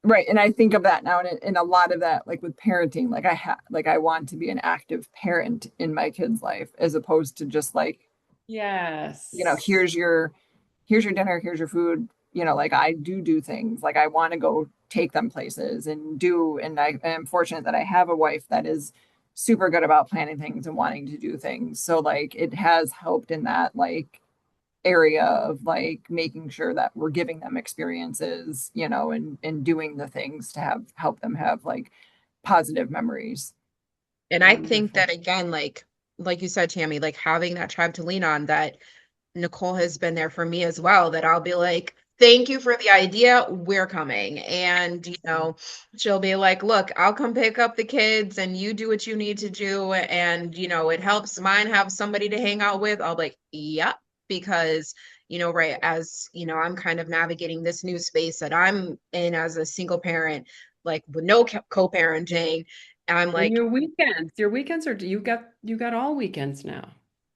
Right. And I think of that now and a lot of that, like with parenting, like like I want to be an active parent in my kid's life as opposed to just like, Yes. here's your dinner, here's your food. Like I do things like I want to go take them places and do. And I am fortunate that I have a wife that is super good about planning things and wanting to do things. So like it has helped in that, like, area of like making sure that we're giving them experiences, and doing the things to have help them have like positive memories. And I think Wonderful. that again, like you said, Tammy, like having that tribe to lean on, that Nicole has been there for me as well, that I'll be like, thank you for the idea. We're coming. And, she'll be like, look, I'll come pick up the kids and you do what you need to do. And, it helps mine have somebody to hang out with. I'll be like, yep, because, right, as, I'm kind of navigating this new space that I'm in as a single parent, like with no co-parenting. I'm And like, your weekends are you got all weekends now.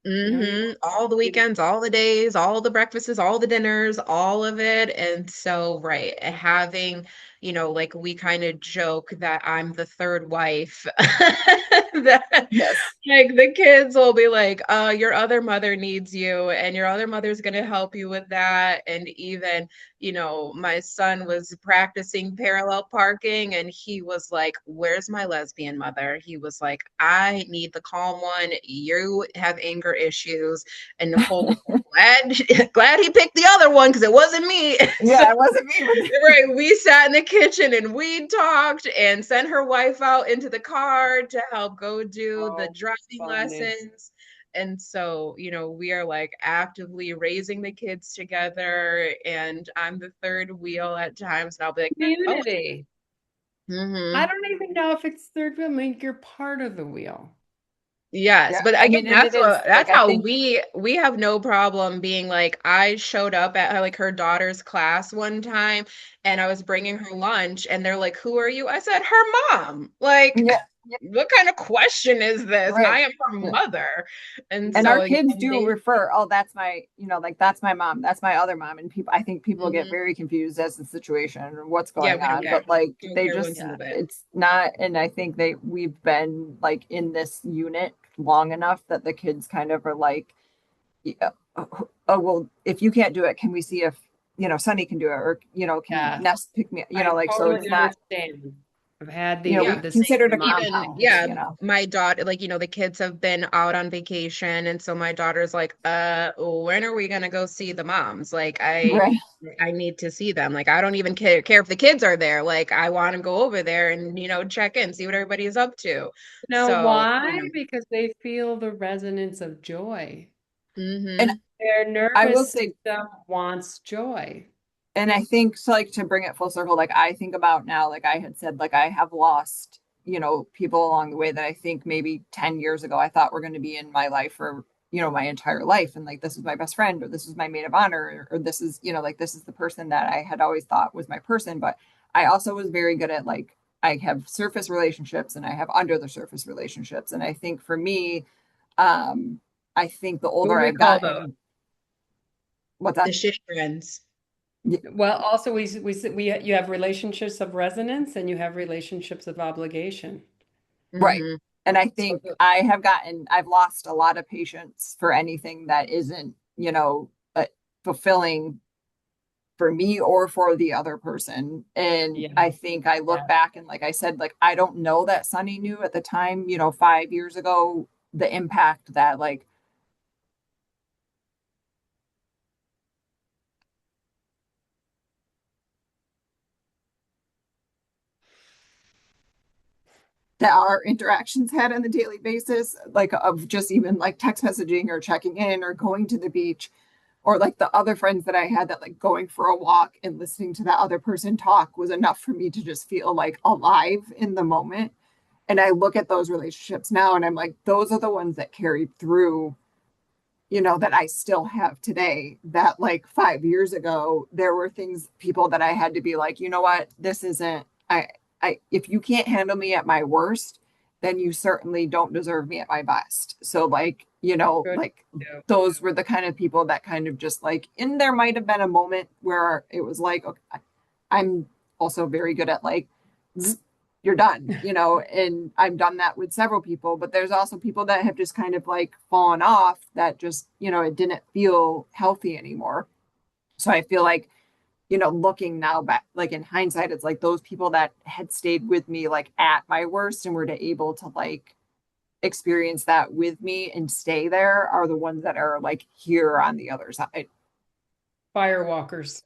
You All the don't weekends, all the days, all the breakfasts, all the dinners, all of it. And so, right, having, like we kind of joke that I'm the third wife. That Yes. like the kids will be like, your other mother needs you, and your other mother's gonna help you with that. And even, my son was practicing parallel parking and he was like, where's my lesbian mother? He was like, I need the calm one. You have anger issues. And Nicole was glad he picked the other one because it wasn't me. So Yeah, it wasn't me with right, we sat in the kitchen and we talked and sent her wife out into the car to help go do the oh, driving funny. lessons. And so, we are like actively raising the kids together, and I'm the third wheel at times, and I'll be like, oh, Community. I mm-hmm. don't even know if it's third wheel. I mean, you're part of the wheel. Yes, Yeah, but I again, mean, and it is that's like I how think we have no problem being like, I showed up at like her daughter's class one time and I was bringing her lunch and they're like, "Who are you?" I said, "Her mom." Like, yeah, yeah, what kind of question is this? I right. am her Yeah. mother. And And so our again, kids do they refer, oh, that's my, like that's my mom, that's my other mom. And I think people get mhm. very confused as the situation and what's Yeah, going we don't on. care. But like Don't they care one just, single bit. it's not, and I think we've been like in this unit long enough that the kids kind of are like, yeah, oh, well, if you can't do it, can we see if, Sunny can do it, or, can Yeah, Nest pick me, I like, so totally it's not, understand. I've had Yeah. we the same consider it a mom Even, compound, yeah, situation. my daughter, like, the kids have been out on vacation, and so my daughter's like, when are we gonna go see the moms? Like, right? I need to see them. Like, I don't even care if the kids are there. Like, I want to go over there and, check in, see what everybody is up to. You know So, why? Because they feel the resonance of joy. And mm-hmm. Their I will nervous say, system wants joy. and I think so, like to bring it full circle, like I think about now, like I had said, like I have lost, people along the way that I think maybe 10 years ago I thought were going to be in my life for, my entire life. And like this is my best friend, or this is my maid of honor, or this is, like this is the person that I had always thought was my person. But I also was very good at like I have surface relationships and I have under the surface relationships. And I think for me, um, I think the What older do we I've call those? gotten, what's The that? shitty friends. Well, also you have relationships of resonance and you have relationships of obligation. Right. Mm-hmm. And I So think I've lost a lot of patience for anything that isn't, fulfilling for me or for the other person. And yeah, I think I look yeah. back and like I said, like I don't know that Sunny knew at the time, 5 years ago, the impact that like that our interactions had on the daily basis, like of just even like text messaging or checking in or going to the beach, or like the other friends that I had that like going for a walk and listening to that other person talk was enough for me to just feel like alive in the moment. And I look at those relationships now and I'm like, those are the ones that carried through, that I still have today. That like 5 years ago, there were things, people that I had to be like, you know what, this isn't, if you can't handle me at my worst, then you certainly don't deserve me at my best. So like, Good. like Yeah. those were the kind of people that kind of just like, and there might have been a moment where it was like, okay, I'm also very good at like, you're done, and I've done that with several people, but there's also people that have just kind of like fallen off that just, it didn't feel healthy anymore. So I feel like, looking now back, like in hindsight, it's like those people that had stayed with me like at my worst and were to able to like experience that with me and stay there are the ones that are like here on the other side. firewalkers,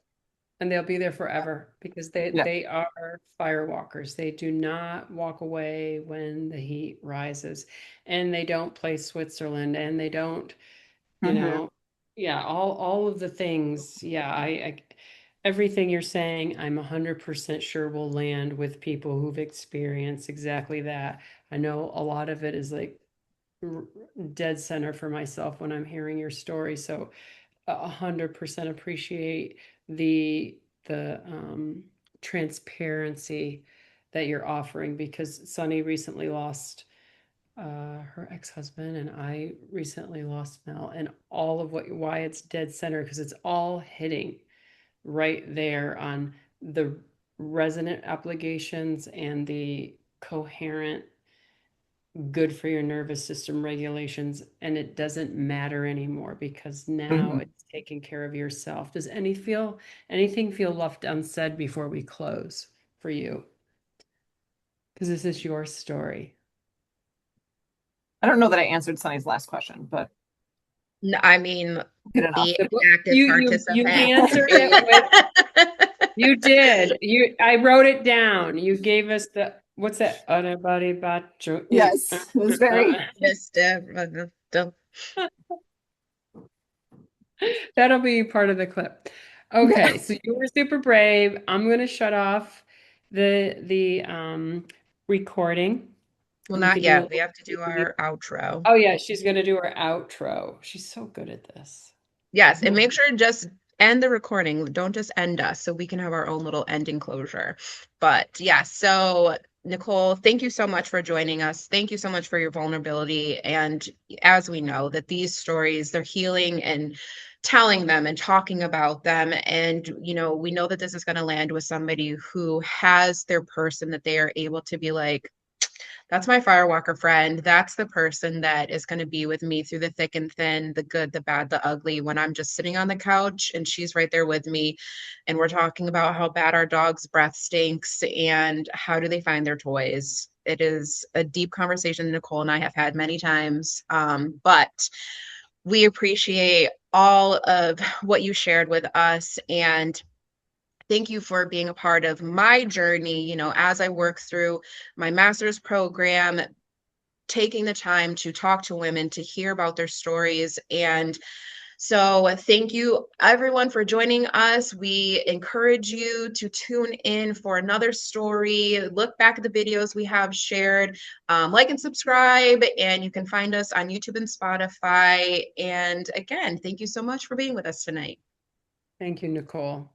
and they'll be there forever because Yeah. they are firewalkers. They do not walk away when the heat rises, and they don't play Switzerland, and they don't, you Hmm. know, yeah, all of the things. Yeah, everything you're saying, I'm 100% sure will land with people who've experienced exactly that. I know a lot of it is like r- dead center for myself when I'm hearing your story. So 100% appreciate the transparency that you're offering because Sunny recently lost her ex-husband and I recently lost Mel and all of why it's dead center because it's all hitting right there on the resonant obligations and the coherent good for your nervous system regulations, and it doesn't matter anymore because now Hmm. it's taking care of yourself. Does anything feel left unsaid before we close for you? Because this is your story. I don't know that I answered Sunny's last question, but I mean, good enough. be an active You participant. answered it with you did. I wrote it down. You gave us the what's that? Anybody but you. Yes, it was very. Just That'll be part of the clip. Yeah. Okay, so you were super brave. I'm gonna shut off the recording. well, We not can do a yet. We little. have to do our outro. Oh yeah, she's gonna do her outro. She's so good at this. Yes, and make sure to just end the recording. Don't just end us so we can have our own little ending closure. But yeah, so Nicole, thank you so much for joining us. Thank you so much for your vulnerability. And as we know that these stories, they're healing and telling them and talking about them. And, we know that this is going to land with somebody who has their person that they are able to be like, that's my firewalker friend. That's the person that is going to be with me through the thick and thin, the good, the bad, the ugly, when I'm just sitting on the couch and she's right there with me. And we're talking about how bad our dog's breath stinks and how do they find their toys. It is a deep conversation Nicole and I have had many times. But we appreciate all of what you shared with us. And thank you for being a part of my journey, as I work through my master's program, taking the time to talk to women, to hear about their stories. And so, thank you everyone for joining us. We encourage you to tune in for another story. Look back at the videos we have shared, like and subscribe, and you can find us on YouTube and Spotify. And again, thank you so much for being with us tonight. Thank you, Nicole.